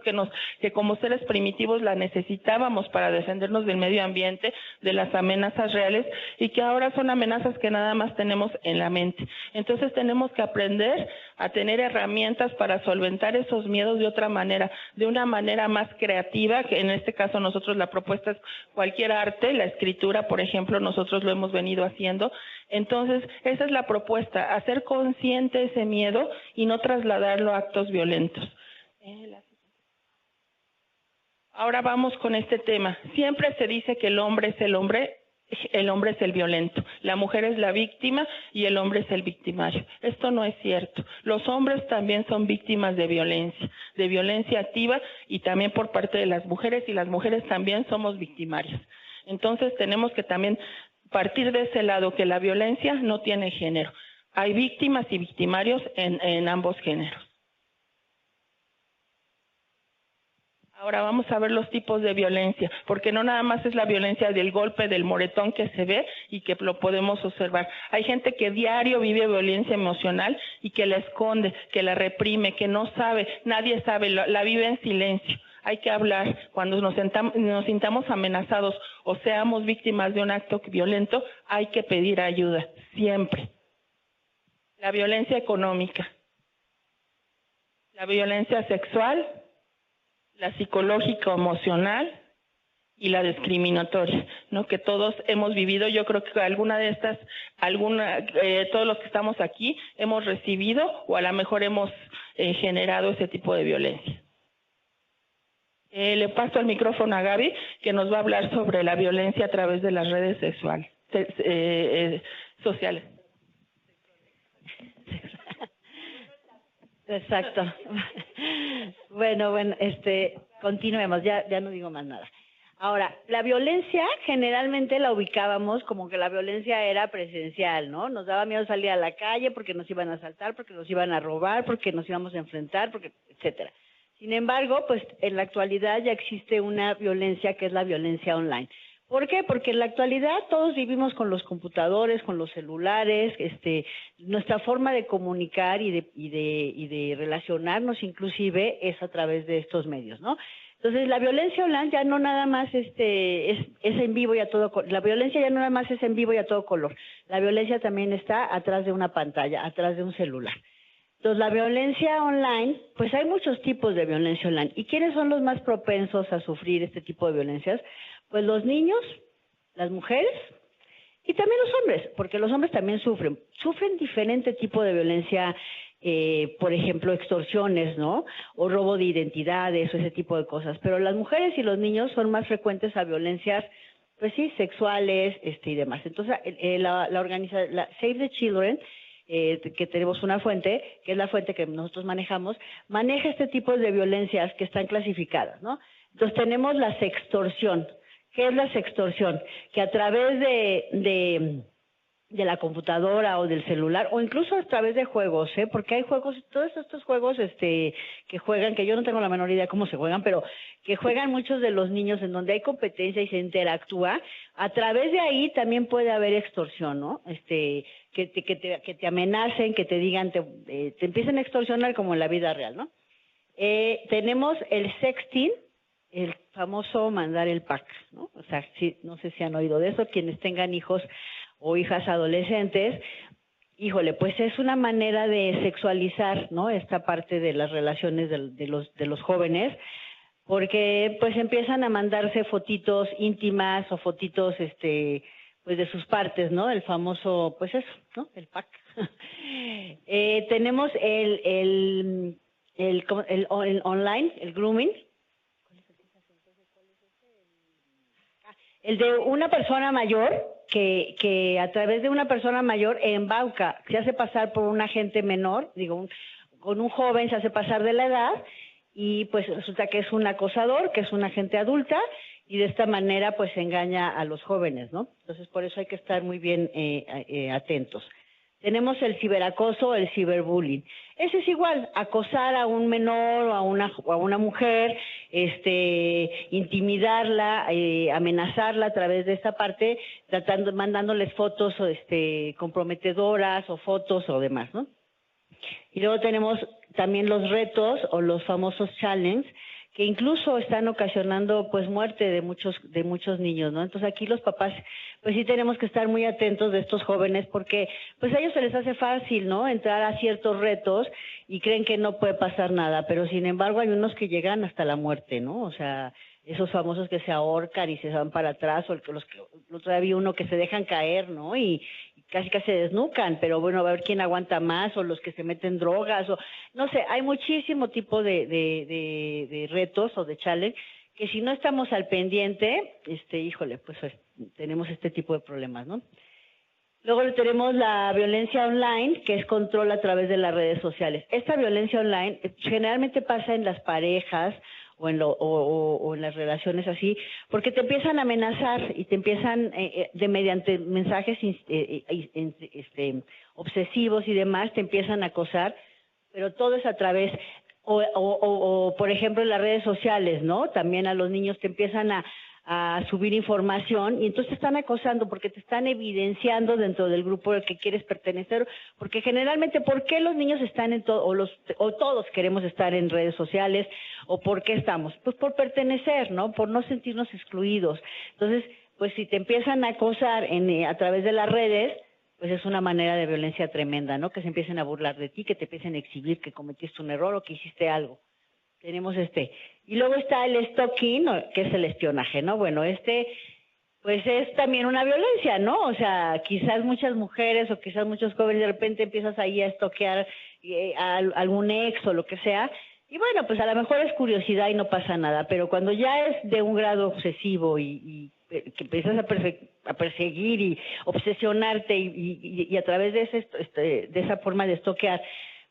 que como seres primitivos la necesitábamos para defendernos del medio ambiente, de las amenazas reales, y que ahora son amenazas que nada más tenemos en la mente. Entonces, tenemos tenemos que aprender a tener herramientas para solventar esos miedos de otra manera, de una manera más creativa, que en este caso nosotros la propuesta es cualquier arte, la escritura, por ejemplo, nosotros lo hemos venido haciendo. Entonces, esa es la propuesta, hacer consciente ese miedo y no trasladarlo a actos violentos. Ahora vamos con este tema. Siempre se dice que el hombre es el violento, la mujer es la víctima y el hombre es el victimario. Esto no es cierto. Los hombres también son víctimas de violencia activa y también por parte de las mujeres, y las mujeres también somos victimarias. Entonces tenemos que también partir de ese lado, que la violencia no tiene género. Hay víctimas y victimarios en ambos géneros. Ahora vamos a ver los tipos de violencia, porque no nada más es la violencia del golpe, del moretón que se ve y que lo podemos observar. Hay gente que diario vive violencia emocional y que la esconde, que la reprime, que no sabe, nadie sabe, la vive en silencio. Hay que hablar. Cuando nos sintamos amenazados o seamos víctimas de un acto violento, hay que pedir ayuda, siempre. La violencia económica, la violencia sexual, la psicológico-emocional y la discriminatoria, ¿no? Que todos hemos vivido. Yo creo que alguna de estas, todos los que estamos aquí hemos recibido o a lo mejor hemos generado ese tipo de violencia. Le paso el micrófono a Gaby, que nos va a hablar sobre la violencia a través de las redes sociales. Exacto. Bueno, continuemos, ya no digo más nada. Ahora, la violencia generalmente la ubicábamos como que la violencia era presencial, ¿no? Nos daba miedo salir a la calle porque nos iban a asaltar, porque nos iban a robar, porque nos íbamos a enfrentar, etcétera. Sin embargo, pues en la actualidad ya existe una violencia que es la violencia online. ¿Por qué? Porque en la actualidad todos vivimos con los computadores, con los celulares, nuestra forma de comunicar y de relacionarnos inclusive es a través de estos medios, ¿no? Entonces la violencia online ya no nada más es en vivo y a todo color. La violencia ya no nada más es en vivo y a todo color. La violencia también está atrás de una pantalla, atrás de un celular. Entonces la violencia online, pues hay muchos tipos de violencia online. ¿Y quiénes son los más propensos a sufrir este tipo de violencias? Pues los niños, las mujeres y también los hombres, porque los hombres también sufren diferente tipo de violencia, por ejemplo, extorsiones, ¿no? O robo de identidades o ese tipo de cosas. Pero las mujeres y los niños son más frecuentes a violencias, pues sí, sexuales, y demás. Entonces, la Save the Children, que tenemos una fuente, que es la fuente que nosotros manejamos, maneja este tipo de violencias que están clasificadas, ¿no? Entonces tenemos la sextorsión. ¿Qué es la sextorsión? Que a través de la computadora o del celular, o incluso a través de juegos, porque hay juegos, todos estos juegos que juegan, que yo no tengo la menor idea cómo se juegan, pero que juegan muchos de los niños en donde hay competencia y se interactúa, a través de ahí también puede haber extorsión, ¿no? Que te amenacen, que te digan, te empiecen a extorsionar como en la vida real, ¿no? Tenemos el sexting, el famoso mandar el pack, ¿no? O sea, sí, no sé si han oído de eso, quienes tengan hijos o hijas adolescentes, híjole, pues es una manera de sexualizar, ¿no? Esta parte de las relaciones de los jóvenes, porque pues empiezan a mandarse fotitos íntimas o fotitos, pues de sus partes, ¿no? El famoso, pues eso, ¿no? El pack. Tenemos el online, el grooming. El de una persona mayor que a través de una persona mayor embauca, se hace pasar por un agente menor, con un joven se hace pasar de la edad y pues resulta que es un acosador, que es una agente adulta y de esta manera pues engaña a los jóvenes, ¿no? Entonces por eso hay que estar muy bien atentos. Tenemos el ciberacoso, el ciberbullying. Ese es igual, acosar a un menor o a una mujer, intimidarla, amenazarla a través de esta parte, mandándoles fotos comprometedoras o fotos o demás, ¿no? Y luego tenemos también los retos o los famosos challenges, que incluso están ocasionando pues muerte de muchos niños, ¿no? Entonces aquí los papás pues sí tenemos que estar muy atentos de estos jóvenes porque pues a ellos se les hace fácil, ¿no? Entrar a ciertos retos y creen que no puede pasar nada, pero sin embargo hay unos que llegan hasta la muerte, ¿no? O sea, esos famosos que se ahorcan y se van para atrás, o los que todavía uno que se dejan caer, ¿no? Y casi se desnucan, pero bueno, a ver quién aguanta más, o los que se meten drogas, o no sé, hay muchísimo tipo de retos o de challenge que si no estamos al pendiente, híjole, pues tenemos este tipo de problemas, ¿no? Luego tenemos la violencia online, que es control a través de las redes sociales. Esta violencia online generalmente pasa en las parejas o en las relaciones así, porque te empiezan a amenazar y te empiezan mediante mensajes obsesivos y demás, te empiezan a acosar, pero todo es a través por ejemplo en las redes sociales, ¿no? También a los niños te empiezan a subir información y entonces te están acosando porque te están evidenciando dentro del grupo al que quieres pertenecer, porque generalmente, ¿por qué los niños están en o todos queremos estar en redes sociales o por qué estamos? Pues por pertenecer, ¿no? Por no sentirnos excluidos. Entonces, pues si te empiezan a acosar a través de las redes, pues es una manera de violencia tremenda, ¿no? Que se empiecen a burlar de ti, que te empiecen a exhibir que cometiste un error o que hiciste algo. Tenemos y luego está el stalking, que es el espionaje, ¿no? Bueno, pues es también una violencia, ¿no? O sea, quizás muchas mujeres o quizás muchos jóvenes de repente empiezas ahí a stalkear a algún ex o lo que sea, y bueno, pues a lo mejor es curiosidad y no pasa nada, pero cuando ya es de un grado obsesivo y que empiezas a perseguir y obsesionarte y a través de esa forma de stalkear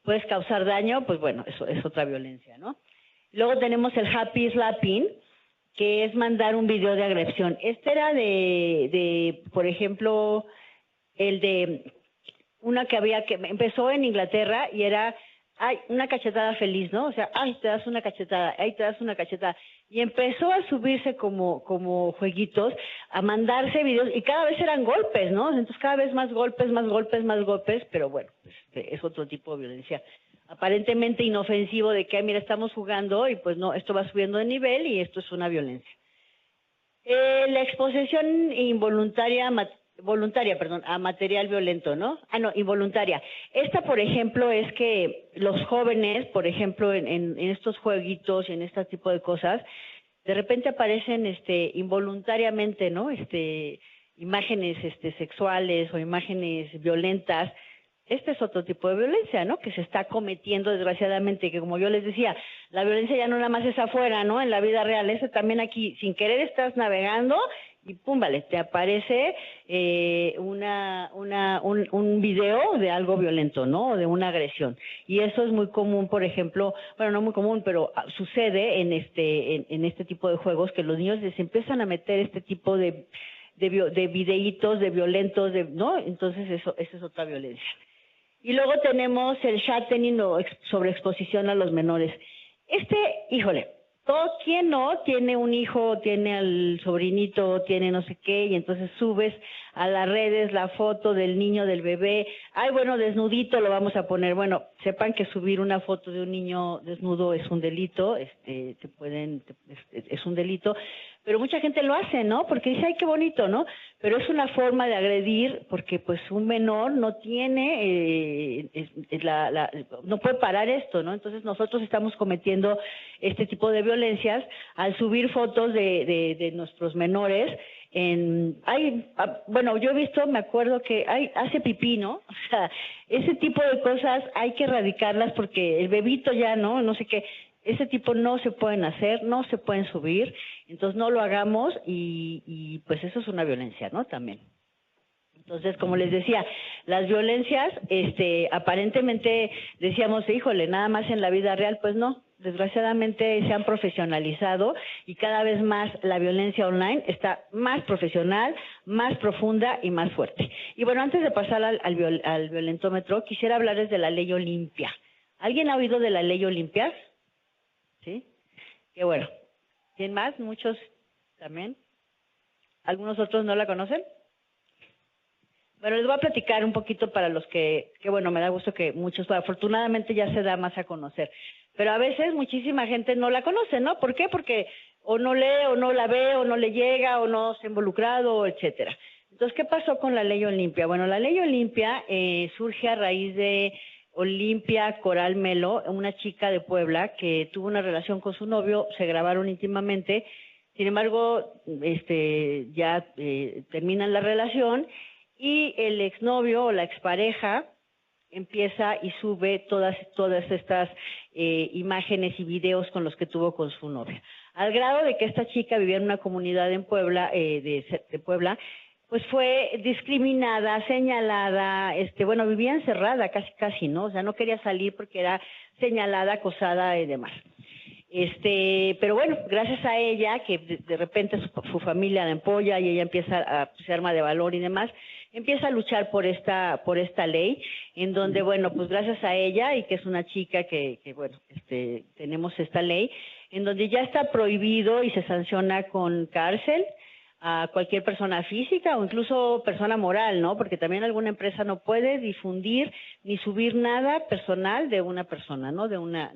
puedes causar daño, pues bueno, eso es otra violencia, ¿no? Luego tenemos el happy slapping, que es mandar un video de agresión. Era por ejemplo, el de una que empezó en Inglaterra y era, ay, una cachetada feliz, ¿no? O sea, ay, te das una cachetada, ay, te das una cachetada. Y empezó a subirse como jueguitos, a mandarse videos, y cada vez eran golpes, ¿no? Entonces cada vez más golpes, pero bueno, es otro tipo de violencia aparentemente inofensivo de que, mira, estamos jugando y pues no, esto va subiendo de nivel y esto es una violencia. La exposición voluntaria, a material violento, ¿no? Involuntaria. Esta, por ejemplo, es que los jóvenes, por ejemplo, en estos jueguitos y en este tipo de cosas, de repente aparecen involuntariamente, ¿no? Imágenes sexuales o imágenes violentas. Este es otro tipo de violencia, ¿no? Que se está cometiendo desgraciadamente, que como yo les decía, la violencia ya no nada más es afuera, ¿no? En la vida real, también aquí, sin querer estás navegando y pum, vale, te aparece un video de algo violento, ¿no? O de una agresión. Y eso es muy común, por ejemplo, bueno, no muy común, pero sucede en este tipo de juegos que los niños les empiezan a meter este tipo de videitos, de violentos, ¿no? Entonces esa es otra violencia. Y luego tenemos el chatting o sobreexposición a los menores. Híjole, ¿quién no tiene un hijo, tiene al sobrinito, tiene no sé qué, y entonces subes a las redes la foto del niño, del bebé? Ay, bueno, desnudito lo vamos a poner. Bueno, sepan que subir una foto de un niño desnudo es un delito, es un delito, pero mucha gente lo hace, ¿no? Porque dice, ay, qué bonito, ¿no? Pero es una forma de agredir porque pues un menor no tiene, no puede parar esto, ¿no? Entonces nosotros estamos cometiendo este tipo de violencias al subir fotos de nuestros menores. Bueno, yo he visto, me acuerdo que hace pipí, ¿no? O sea, ese tipo de cosas hay que erradicarlas porque el bebito ya, no sé qué. Ese tipo no se pueden hacer, no se pueden subir, entonces no lo hagamos y pues eso es una violencia, ¿no? También. Entonces, como les decía, las violencias, aparentemente decíamos, híjole, nada más en la vida real, pues no, desgraciadamente se han profesionalizado y cada vez más la violencia online está más profesional, más profunda y más fuerte. Y bueno, antes de pasar al violentómetro, quisiera hablarles de la ley Olimpia. ¿Alguien ha oído de la ley Olimpia? ¿Sí? Qué bueno. ¿Quién más? ¿Muchos también? ¿Algunos otros no la conocen? Bueno, les voy a platicar un poquito para los que bueno, me da gusto que muchos, afortunadamente ya se da más a conocer. Pero a veces muchísima gente no la conoce, ¿no? ¿Por qué? Porque o no lee, o no la ve, o no le llega, o no se ha involucrado, etcétera. Entonces, ¿qué pasó con la Ley Olimpia? Bueno, la Ley Olimpia surge a raíz de Olimpia Coral Melo, una chica de Puebla que tuvo una relación con su novio, se grabaron íntimamente, sin embargo, ya terminan la relación y el exnovio o la expareja empieza y sube todas estas imágenes y videos con los que tuvo con su novia. Al grado de que esta chica vivía en una comunidad en Puebla, de Puebla, pues fue discriminada, señalada, bueno, vivía encerrada casi, ¿no? O sea, no quería salir porque era señalada, acosada y demás. Pero bueno, gracias a ella, que de repente su familia la empolla y ella empieza se arma de valor y demás, empieza a luchar por esta ley, en donde, bueno, pues gracias a ella y que es una chica que bueno, tenemos esta ley, en donde ya está prohibido y se sanciona con cárcel a cualquier persona física o incluso persona moral, ¿no? Porque también alguna empresa no puede difundir ni subir nada personal de una persona, ¿no? De una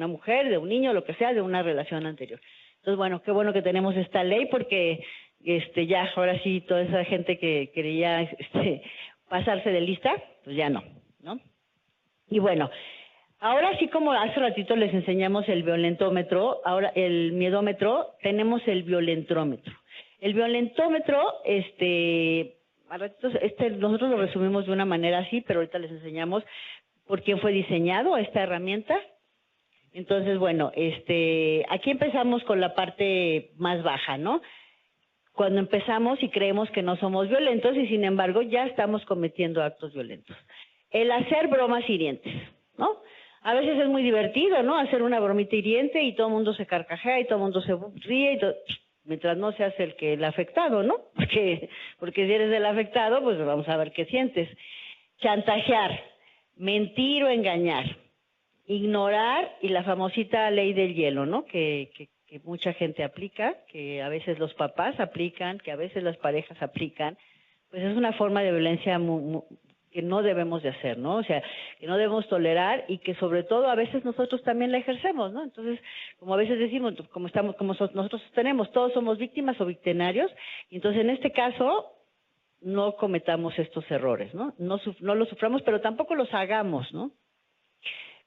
mujer, de un niño, lo que sea, de una relación anterior. Entonces, bueno, qué bueno que tenemos esta ley porque ya ahora sí toda esa gente que quería pasarse de lista, pues ya no. Y bueno, ahora sí, como hace ratito les enseñamos el violentómetro, ahora el miedómetro, tenemos el violentómetro. El violentómetro, a ratitos, nosotros lo resumimos de una manera así, pero ahorita les enseñamos por quién fue diseñado esta herramienta. Entonces, bueno, aquí empezamos con la parte más baja, ¿no? Cuando empezamos y creemos que no somos violentos y sin embargo ya estamos cometiendo actos violentos. El hacer bromas hirientes, ¿no? A veces es muy divertido, ¿no? Hacer una bromita hiriente y todo el mundo se carcajea y todo el mundo se ríe, mientras no seas el afectado, ¿no? Porque si eres el afectado, pues vamos a ver qué sientes. Chantajear, mentir o engañar, ignorar y la famosita ley del hielo, ¿no? Que mucha gente aplica, que a veces los papás aplican, que a veces las parejas aplican, pues es una forma de violencia que no debemos de hacer, ¿no? O sea, que no debemos tolerar y que sobre todo a veces nosotros también la ejercemos, ¿no? Entonces, como a veces decimos, nosotros tenemos, todos somos víctimas o victimarios, y entonces en este caso no cometamos estos errores, ¿no? No los suframos, pero tampoco los hagamos, ¿no?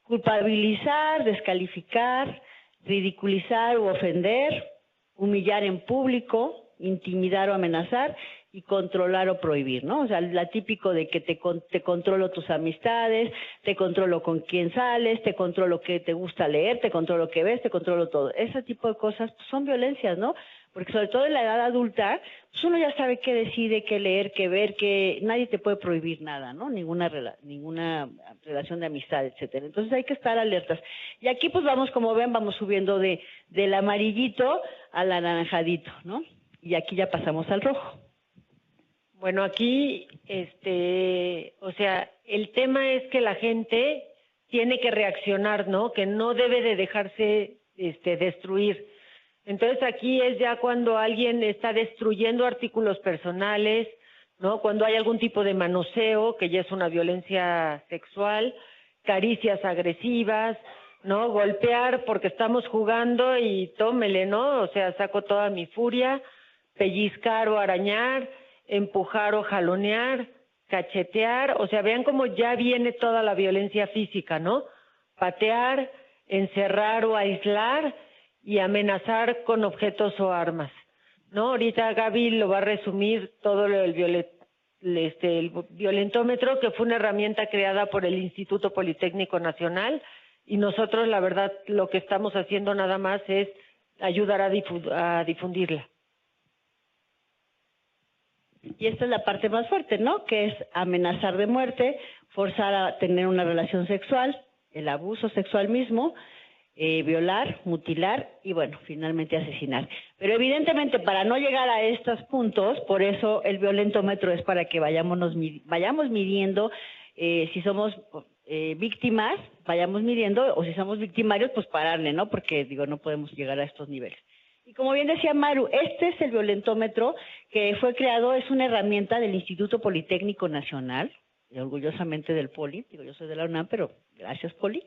Culpabilizar, descalificar, ridiculizar u ofender, humillar en público, intimidar o amenazar y controlar o prohibir, ¿no? O sea, la típico de que te controlo tus amistades, te controlo con quién sales, te controlo qué te gusta leer, te controlo qué ves, te controlo todo. Ese tipo de cosas pues, son violencias, ¿no? Porque sobre todo en la edad adulta, pues uno ya sabe qué decide, qué leer, qué ver, que nadie te puede prohibir nada, ¿no? Ninguna relación de amistad, etcétera. Entonces hay que estar alertas. Y aquí pues vamos, como ven, vamos subiendo del amarillito al anaranjadito, ¿no? Y aquí ya pasamos al rojo. Bueno, aquí, o sea, el tema es que la gente tiene que reaccionar, ¿no? Que no debe de dejarse, destruir. Entonces aquí es ya cuando alguien está destruyendo artículos personales, ¿no? Cuando hay algún tipo de manoseo, que ya es una violencia sexual, caricias agresivas, ¿no? Golpear porque estamos jugando y tómele, ¿no? O sea, saco toda mi furia, pellizcar o arañar, empujar o jalonear, cachetear, o sea, vean cómo ya viene toda la violencia física, ¿no? Patear, encerrar o aislar y amenazar con objetos o armas, ¿no? Ahorita Gaby lo va a resumir todo el violentómetro, que fue una herramienta creada por el Instituto Politécnico Nacional, y nosotros, la verdad, lo que estamos haciendo nada más es ayudar a difundirla. Y esta es la parte más fuerte, ¿no? Que es amenazar de muerte, forzar a tener una relación sexual, el abuso sexual mismo, violar, mutilar y, bueno, finalmente asesinar. Pero evidentemente para no llegar a estos puntos, por eso el violentómetro es para que vayamos midiendo si somos víctimas, vayamos midiendo, o si somos victimarios, pues pararle, ¿no? Porque, digo, no podemos llegar a estos niveles. Y como bien decía Maru, este es el violentómetro que fue creado, es una herramienta del Instituto Politécnico Nacional, y orgullosamente del Poli, digo yo soy de la UNAM, pero gracias Poli,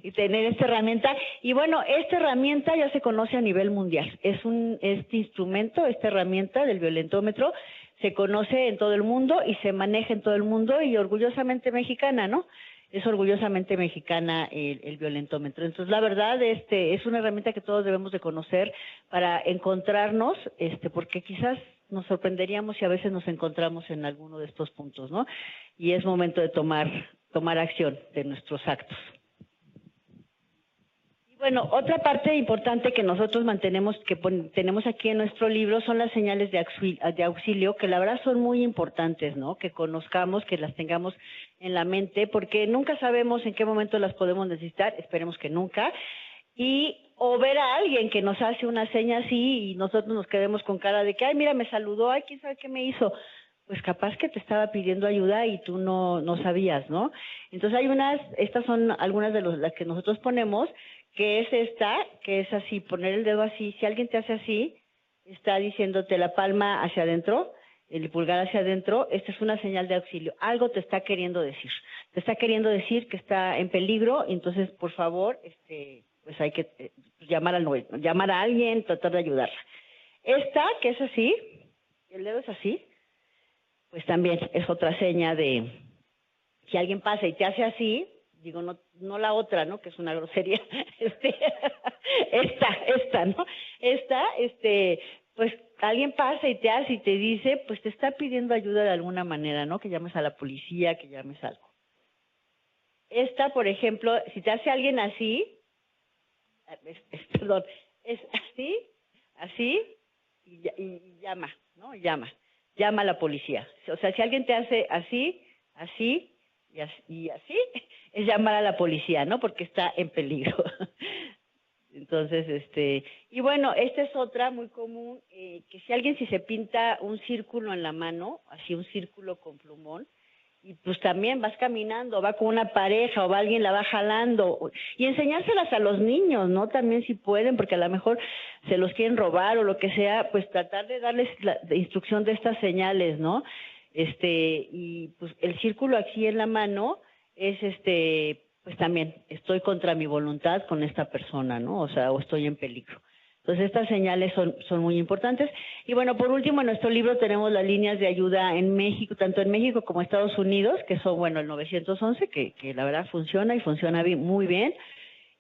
y tener esta herramienta. Y bueno, esta herramienta ya se conoce a nivel mundial, este instrumento, esta herramienta del violentómetro, se conoce en todo el mundo y se maneja en todo el mundo y orgullosamente mexicana, ¿no? Es orgullosamente mexicana el violentómetro. Entonces, la verdad, es una herramienta que todos debemos de conocer para encontrarnos, porque quizás nos sorprenderíamos si a veces nos encontramos en alguno de estos puntos, ¿no? Y es momento de tomar acción de nuestros actos. Bueno, otra parte importante que nosotros mantenemos, que tenemos aquí en nuestro libro, son las señales de auxilio, que la verdad son muy importantes, ¿no? Que conozcamos, que las tengamos en la mente, porque nunca sabemos en qué momento las podemos necesitar, esperemos que nunca, o ver a alguien que nos hace una seña así y nosotros nos quedemos con cara de que, ay, mira, me saludó, ay, quién sabe qué me hizo. Pues capaz que te estaba pidiendo ayuda y tú no sabías, ¿no? Entonces estas son algunas de las que nosotros ponemos, que es esta, que es así, poner el dedo así. Si alguien te hace así, está diciéndote la palma hacia adentro, el pulgar hacia adentro, esta es una señal de auxilio. Algo te está queriendo decir. Te está queriendo decir que está en peligro, entonces, por favor, pues hay que llamar a alguien, tratar de ayudarla. Esta, que es así, el dedo es así, pues también es otra seña de, si alguien pasa y te hace así, digo, no la otra, ¿no? Que es una grosería, esta, ¿no? Pues alguien pasa y te hace y te dice, pues te está pidiendo ayuda de alguna manera, ¿no? Que llames a la policía, que llames algo. Esta, por ejemplo, si te hace alguien así, perdón, es así, y llama, ¿no? Llama a la policía. O sea, si alguien te hace así, y así, es llamar a la policía, ¿no? Porque está en peligro. Entonces, y bueno, esta es otra muy común, que si se pinta un círculo en la mano, así un círculo con plumón, y pues también vas caminando, va con una pareja o va alguien la va jalando, y enseñárselas a los niños, ¿no? También si pueden, porque a lo mejor se los quieren robar o lo que sea, pues tratar de darles la instrucción de estas señales, ¿no? Y pues el círculo aquí en la mano es pues también estoy contra mi voluntad con esta persona, ¿no? O sea, o estoy en peligro. Entonces estas señales son muy importantes. Y bueno, por último, en nuestro libro tenemos las líneas de ayuda en México, tanto en México como Estados Unidos, que son, bueno, el 911, que la verdad funciona y funciona muy bien.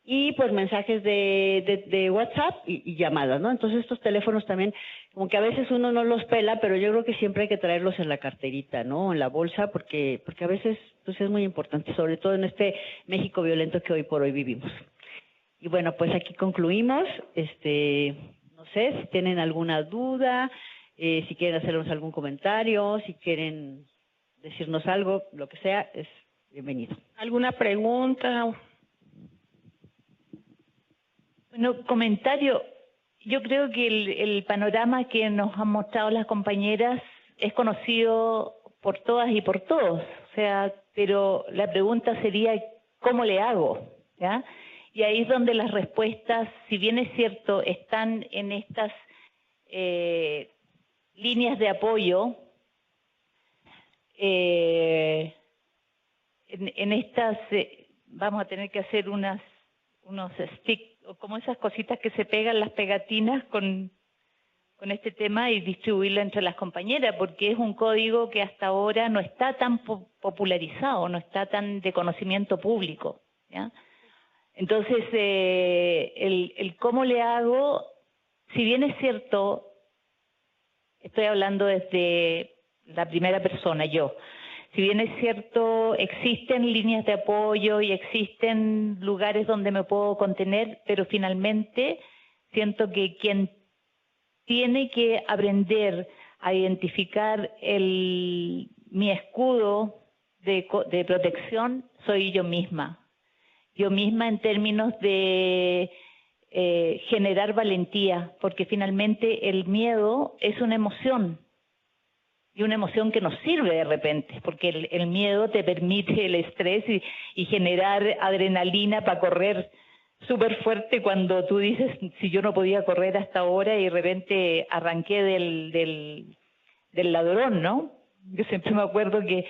Y pues mensajes de WhatsApp y llamadas, ¿no? Entonces estos teléfonos también, como que a veces uno no los pela, pero yo creo que siempre hay que traerlos en la carterita, ¿no? En la bolsa, porque a veces pues es muy importante, sobre todo en este México violento que hoy por hoy vivimos. Y bueno, pues aquí concluimos. No sé si tienen alguna duda, si quieren hacernos algún comentario, si quieren decirnos algo, lo que sea, es bienvenido. ¿Alguna pregunta? Bueno, comentario. Yo creo que el panorama que nos han mostrado las compañeras es conocido por todas y por todos. O sea, pero la pregunta sería, ¿cómo le hago? ¿Ya? Y ahí es donde las respuestas, si bien es cierto, están en estas líneas de apoyo, en estas vamos a tener que hacer unos sticks, o como esas cositas que se pegan, las pegatinas con este tema y distribuirlo entre las compañeras, porque es un código que hasta ahora no está tan popularizado, no está tan de conocimiento público, ¿ya? Entonces, el cómo le hago, si bien es cierto, estoy hablando desde la primera persona, yo. Si bien es cierto, existen líneas de apoyo y existen lugares donde me puedo contener, pero finalmente siento que quien tiene que aprender a identificar mi escudo de protección soy yo misma. Yo misma en términos de generar valentía, porque finalmente el miedo es una emoción. Y una emoción que nos sirve de repente, porque el miedo te permite el estrés y generar adrenalina para correr súper fuerte cuando tú dices si yo no podía correr hasta ahora y de repente arranqué del ladrón, ¿no? Yo siempre me acuerdo que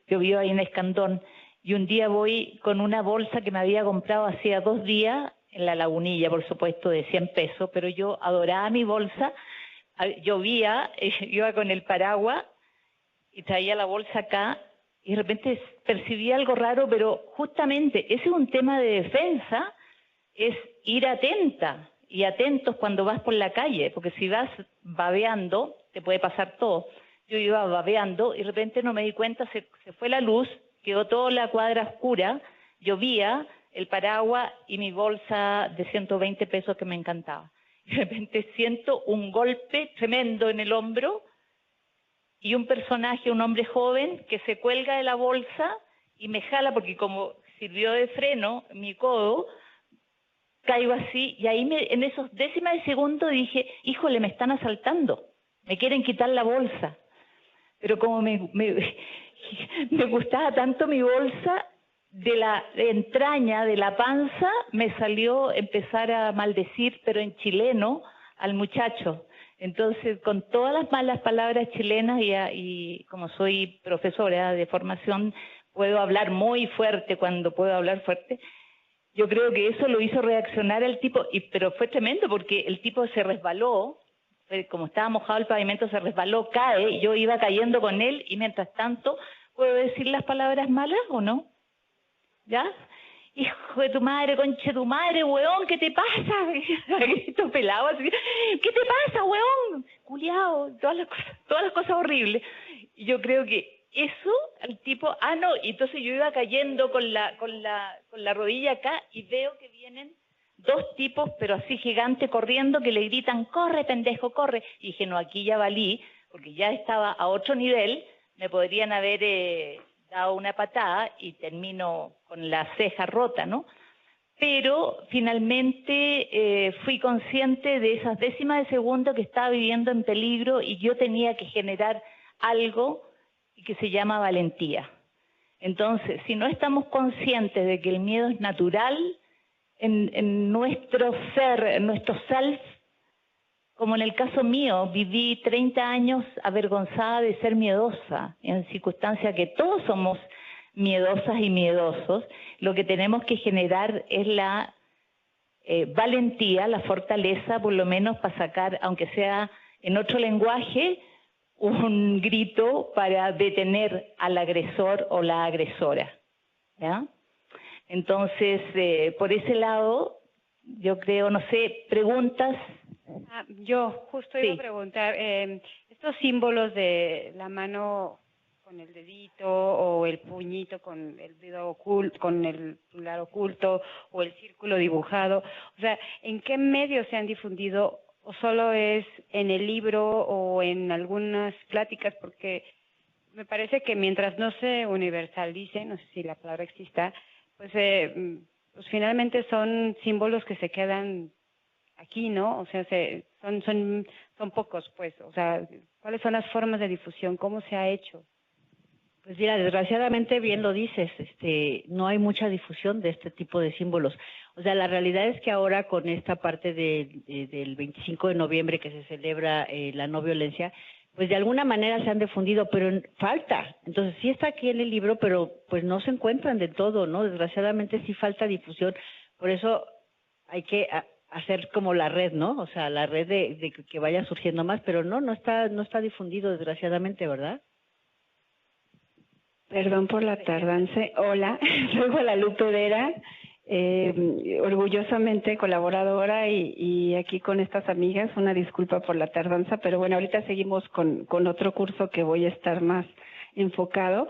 yo vivo ahí en Escandón y un día voy con una bolsa que me había comprado hacía 2 días en la Lagunilla, por supuesto, de 100 pesos, pero yo adoraba mi bolsa, llovía, iba con el paraguas y traía la bolsa acá y de repente percibí algo raro, pero justamente ese es un tema de defensa, es ir atenta y atentos cuando vas por la calle, porque si vas babeando, te puede pasar todo. Yo iba babeando y de repente no me di cuenta, se fue la luz, quedó toda la cuadra oscura, llovía, el paraguas y mi bolsa de 120 pesos que me encantaba. Y de repente siento un golpe tremendo en el hombro y un personaje, un hombre joven, que se cuelga de la bolsa y me jala, porque como sirvió de freno mi codo, caigo así, y ahí en esos décimas de segundo dije, híjole, me están asaltando, me quieren quitar la bolsa. Pero como me gustaba tanto mi bolsa, de la entraña, de la panza, me salió empezar a maldecir, pero en chileno, al muchacho. Entonces, con todas las malas palabras chilenas y como soy profesora de formación, puedo hablar muy fuerte cuando puedo hablar fuerte. Yo creo que eso lo hizo reaccionar al tipo, pero fue tremendo porque el tipo se resbaló, como estaba mojado el pavimento, se resbaló, cae, yo iba cayendo con él y mientras tanto, ¿puedo decir las palabras malas o no? ¿Ya? Hijo de tu madre, conche tu madre, weón, ¿qué te pasa? Grito pelado así, ¿qué te pasa, weón? Culiao, todas las cosas horribles. Y yo creo que eso, el tipo, no, y entonces yo iba cayendo con la rodilla acá y veo que vienen 2 tipos, pero así gigantes, corriendo, que le gritan, corre, pendejo, corre. Y dije, no, aquí ya valí, porque ya estaba a otro nivel, me podrían haber dado una patada y termino con la ceja rota, ¿no? Pero finalmente fui consciente de esas décimas de segundo que estaba viviendo en peligro y yo tenía que generar algo que se llama valentía. Entonces, si no estamos conscientes de que el miedo es natural en nuestro ser, en nuestro self, como en el caso mío, viví 30 años avergonzada de ser miedosa, en circunstancias que todos somos miedosas y miedosos. Lo que tenemos que generar es la valentía, la fortaleza, por lo menos para sacar, aunque sea en otro lenguaje, un grito para detener al agresor o la agresora, ¿ya? Entonces, por ese lado, yo creo, no sé, preguntas. Yo justo iba a preguntar, estos símbolos de la mano con el dedito o el puñito con el dedo oculto, con el pulgar oculto o el círculo dibujado, o sea, ¿en qué medios se han difundido o solo es en el libro o en algunas pláticas? Porque me parece que mientras no se universalice, no sé si la palabra exista, pues finalmente son símbolos que se quedan aquí, ¿no? O sea, son pocos, pues. O sea, ¿cuáles son las formas de difusión? ¿Cómo se ha hecho? Pues mira, desgraciadamente bien lo dices, no hay mucha difusión de este tipo de símbolos. O sea, la realidad es que ahora con esta parte del 25 de noviembre que se celebra la no violencia, pues de alguna manera se han difundido, pero falta. Entonces sí está aquí en el libro, pero pues no se encuentran de todo, ¿no? Desgraciadamente sí falta difusión. Por eso hay que hacer como la red, ¿no? O sea, la red de que vaya surgiendo más, pero no está difundido desgraciadamente, ¿verdad? Perdón por la tardanza. Hola, soy Guadalupe Vera, orgullosamente colaboradora y aquí con estas amigas. Una disculpa por la tardanza, pero bueno, ahorita seguimos con otro curso que voy a estar más enfocado.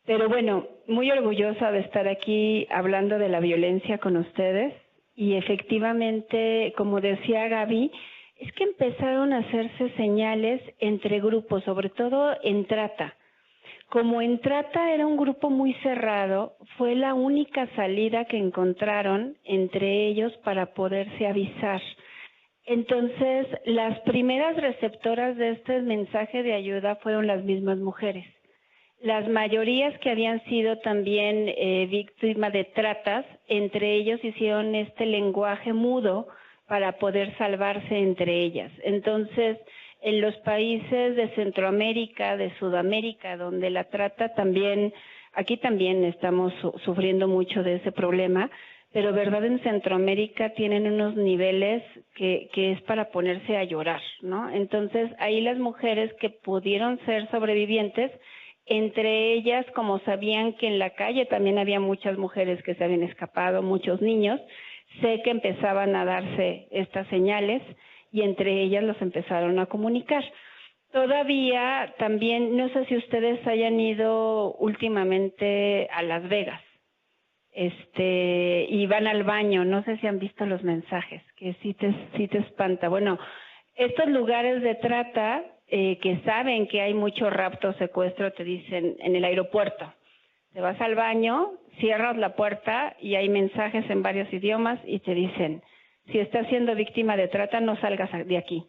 Pero bueno, muy orgullosa de estar aquí hablando de la violencia con ustedes. Y efectivamente, como decía Gaby, es que empezaron a hacerse señales entre grupos, sobre todo en trata. Como en trata era un grupo muy cerrado, fue la única salida que encontraron entre ellos para poderse avisar. Entonces, las primeras receptoras de este mensaje de ayuda fueron las mismas mujeres. Las mayorías que habían sido también víctimas de tratas entre ellos hicieron este lenguaje mudo para poder salvarse entre ellas. Entonces, en los países de Centroamérica, de Sudamérica, donde la trata también, aquí también estamos sufriendo mucho de ese problema, pero verdad en Centroamérica tienen unos niveles que es para ponerse a llorar, ¿no? Entonces, ahí las mujeres que pudieron ser sobrevivientes, entre ellas, como sabían que en la calle también había muchas mujeres que se habían escapado, muchos niños, sé que empezaban a darse estas señales y entre ellas los empezaron a comunicar. Todavía también, no sé si ustedes hayan ido últimamente a Las Vegas, y van al baño, no sé si han visto los mensajes, que sí te espanta. Bueno, estos lugares de trata que saben que hay mucho rapto, secuestro, te dicen en el aeropuerto, te vas al baño, cierras la puerta y hay mensajes en varios idiomas y te dicen, si estás siendo víctima de trata, no salgas de aquí.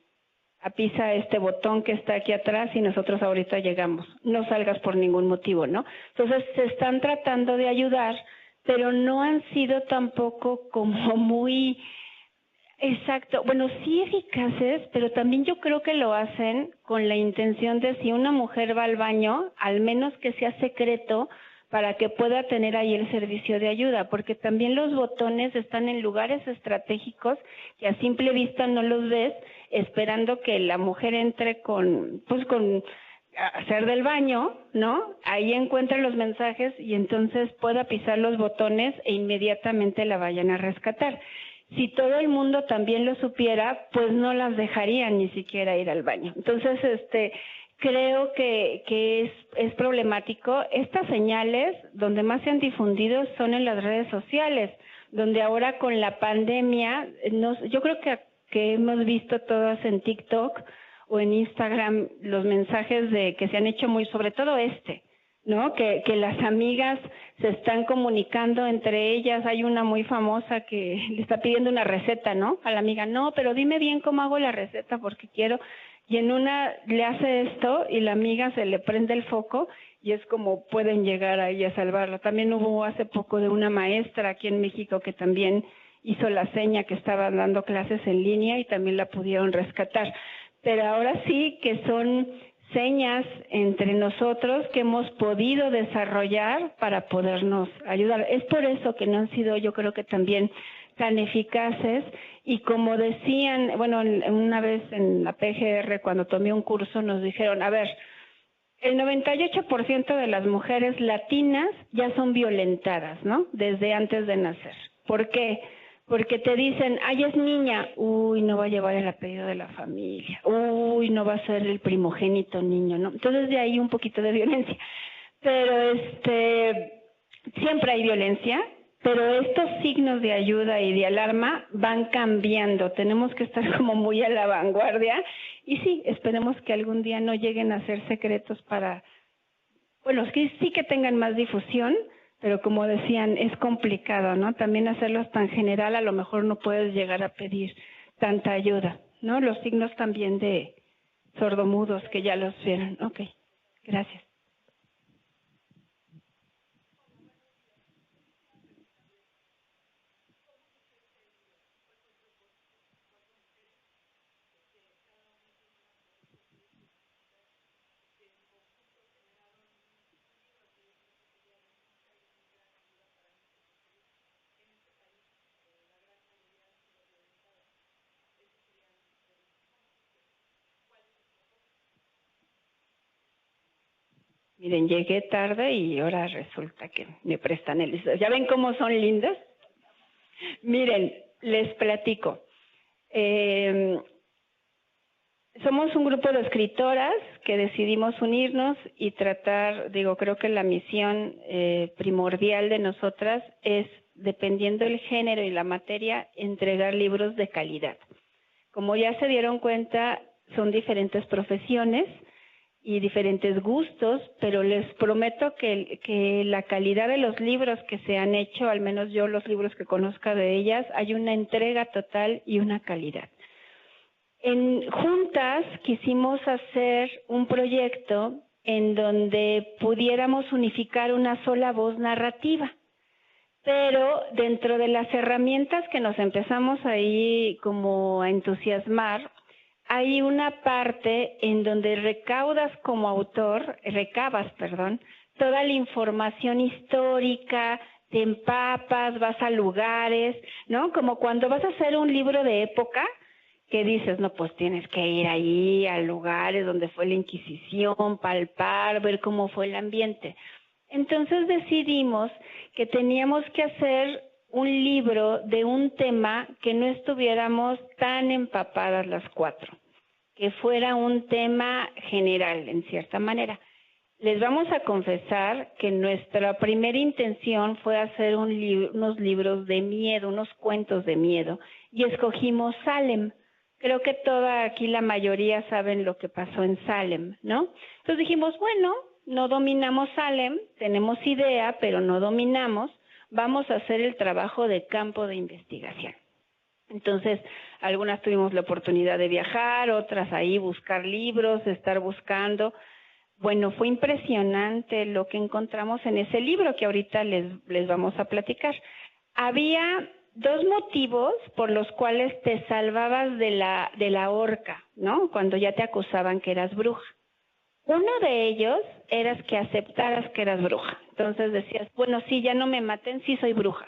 Apisa este botón que está aquí atrás y nosotros ahorita llegamos. No salgas por ningún motivo, ¿no? Entonces se están tratando de ayudar, pero no han sido tampoco como muy exacto, bueno, sí eficaces, pero también yo creo que lo hacen con la intención de si una mujer va al baño, al menos que sea secreto para que pueda tener ahí el servicio de ayuda, porque también los botones están en lugares estratégicos que a simple vista no los ves, esperando que la mujer entre con hacer del baño, ¿no? Ahí encuentra los mensajes y entonces pueda pisar los botones e inmediatamente la vayan a rescatar. Si todo el mundo también lo supiera, pues no las dejarían ni siquiera ir al baño. Entonces, creo que es problemático. Estas señales, donde más se han difundido, son en las redes sociales, donde ahora con la pandemia, yo creo que hemos visto todas en TikTok o en Instagram los mensajes que se han hecho muy, sobre todo ¿no? Que las amigas se están comunicando entre ellas. Hay una muy famosa que le está pidiendo una receta, ¿no? A la amiga, no, pero dime bien cómo hago la receta porque quiero. Y en una le hace esto y la amiga se le prende el foco y es como pueden llegar ahí a salvarla. También hubo hace poco de una maestra aquí en México que también hizo la seña que estaba dando clases en línea y también la pudieron rescatar. Pero ahora sí que son señas entre nosotros que hemos podido desarrollar para podernos ayudar. Es por eso que no han sido, yo creo que también tan eficaces y como decían, bueno, una vez en la PGR cuando tomé un curso nos dijeron, a ver, el 98% de las mujeres latinas ya son violentadas, ¿no? Desde antes de nacer. ¿Por qué? Porque te dicen, ay, es niña, uy, no va a llevar el apellido de la familia, uy, no va a ser el primogénito niño, ¿no? Entonces de ahí un poquito de violencia. Pero siempre hay violencia, pero estos signos de ayuda y de alarma van cambiando. Tenemos que estar como muy a la vanguardia y sí, esperemos que algún día no lleguen a ser secretos para, bueno, sí que tengan más difusión, pero como decían, es complicado, ¿no? También hacerlos tan general, a lo mejor no puedes llegar a pedir tanta ayuda, ¿no? Los signos también de sordomudos que ya los vieron. Ok, gracias. Miren, llegué tarde y ahora resulta que me prestan el... ¿Ya ven cómo son lindas? Miren, les platico. Somos un grupo de escritoras que decidimos unirnos y tratar, creo que la misión primordial de nosotras es, dependiendo del género y la materia, entregar libros de calidad. Como ya se dieron cuenta, son diferentes profesiones y diferentes gustos, pero les prometo que la calidad de los libros que se han hecho, al menos yo los libros que conozca de ellas, hay una entrega total y una calidad. Juntas quisimos hacer un proyecto en donde pudiéramos unificar una sola voz narrativa. pero dentro de las herramientas que nos empezamos ahí como a entusiasmar, hay una parte en donde recabas, toda la información histórica, te empapas, vas a lugares, ¿no? Como cuando vas a hacer un libro de época, que dices, no, pues tienes que ir ahí a lugares donde fue la Inquisición, palpar, ver cómo fue el ambiente. Entonces decidimos que teníamos que hacer un libro de un tema que no estuviéramos tan empapadas las cuatro, que fuera un tema general, en cierta manera. Les vamos a confesar que nuestra primera intención fue hacer unos libros de miedo, unos cuentos de miedo, y escogimos Salem. Creo que aquí la mayoría saben lo que pasó en Salem, ¿no? Entonces dijimos, bueno, no dominamos Salem, tenemos idea, pero no dominamos, vamos a hacer el trabajo de campo de investigación. Entonces, algunas tuvimos la oportunidad de viajar, otras ahí buscar libros, estar buscando. Bueno, fue impresionante lo que encontramos en ese libro que ahorita les vamos a platicar. Había 2 motivos por los cuales te salvabas de la horca, ¿no? Cuando ya te acusaban que eras bruja. Uno de ellos era que aceptaras que eras bruja. Entonces decías, bueno, sí, ya no me maten, sí soy bruja.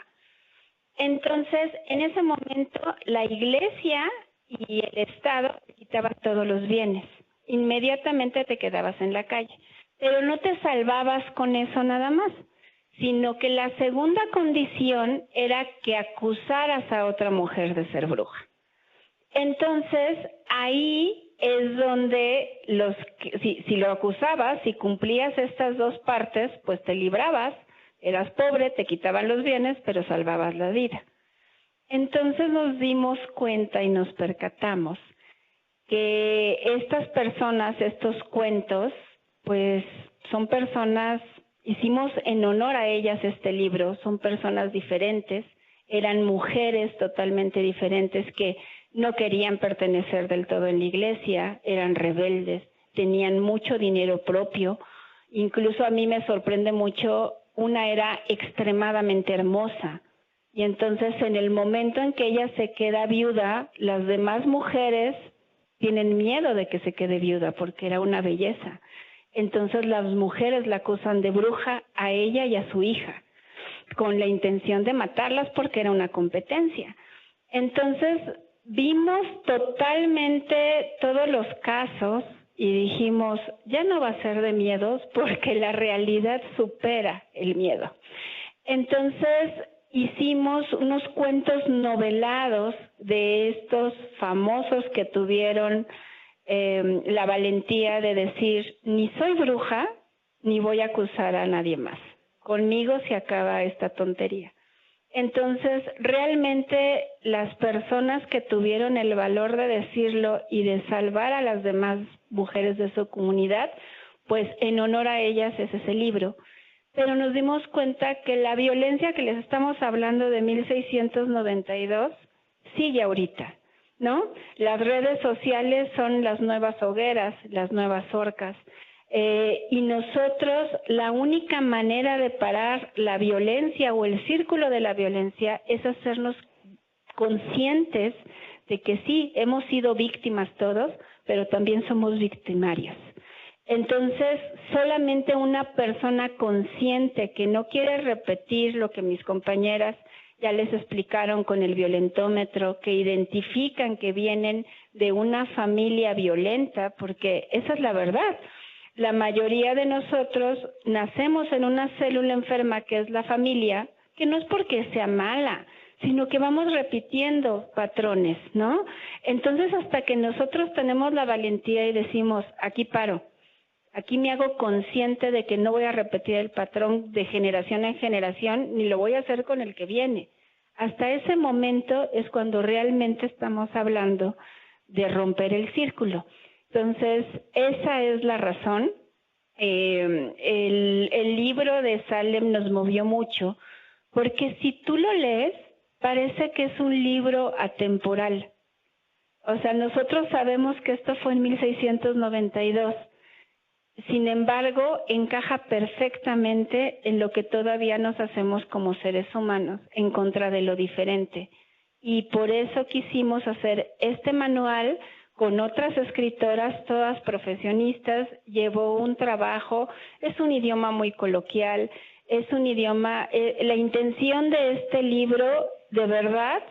Entonces, en ese momento, la iglesia y el Estado te quitaban todos los bienes. Inmediatamente te quedabas en la calle. Pero no te salvabas con eso nada más, sino que la segunda condición era que acusaras a otra mujer de ser bruja. Entonces, ahí es donde si lo acusabas, si cumplías estas 2 partes, pues te librabas, eras pobre, te quitaban los bienes, pero salvabas la vida. Entonces nos dimos cuenta y nos percatamos que estas personas, estos cuentos, pues son personas, hicimos en honor a ellas este libro, son personas diferentes, eran mujeres totalmente diferentes que no querían pertenecer del todo en la iglesia, eran rebeldes, tenían mucho dinero propio, incluso a mí me sorprende mucho, una era extremadamente hermosa, y entonces en el momento en que ella se queda viuda, las demás mujeres tienen miedo de que se quede viuda porque era una belleza. Entonces las mujeres la acusan de bruja a ella y a su hija, con la intención de matarlas porque era una competencia. Entonces vimos totalmente todos los casos y dijimos, ya no va a ser de miedos porque la realidad supera el miedo. Entonces hicimos unos cuentos novelados de estos famosos que tuvieron la valentía de decir, ni soy bruja, ni voy a acusar a nadie más. Conmigo se acaba esta tontería. Entonces, realmente las personas que tuvieron el valor de decirlo y de salvar a las demás mujeres de su comunidad, pues en honor a ellas es ese libro. Pero nos dimos cuenta que la violencia que les estamos hablando de 1692 sigue ahorita, ¿no? Las redes sociales son las nuevas hogueras, las nuevas horcas. Y nosotros, la única manera de parar la violencia o el círculo de la violencia es hacernos conscientes de que sí, hemos sido víctimas todos, pero también somos victimarios. Entonces, solamente una persona consciente que no quiere repetir lo que mis compañeras ya les explicaron con el violentómetro, que identifican que vienen de una familia violenta, porque esa es la verdad. La mayoría de nosotros nacemos en una célula enferma que es la familia, que no es porque sea mala, sino que vamos repitiendo patrones, ¿no? Entonces, hasta que nosotros tenemos la valentía y decimos, aquí paro, aquí me hago consciente de que no voy a repetir el patrón de generación en generación, ni lo voy a hacer con el que viene. Hasta ese momento es cuando realmente estamos hablando de romper el círculo. Entonces, esa es la razón. El libro de Salem nos movió mucho, porque si tú lo lees, parece que es un libro atemporal. O sea, nosotros sabemos que esto fue en 1692. sin embargo, encaja perfectamente en lo que todavía nos hacemos como seres humanos, en contra de lo diferente. Y por eso quisimos hacer este manual con otras escritoras, todas profesionistas. Llevó un trabajo, es un idioma muy coloquial, es un idioma, la intención de este libro, de verdad,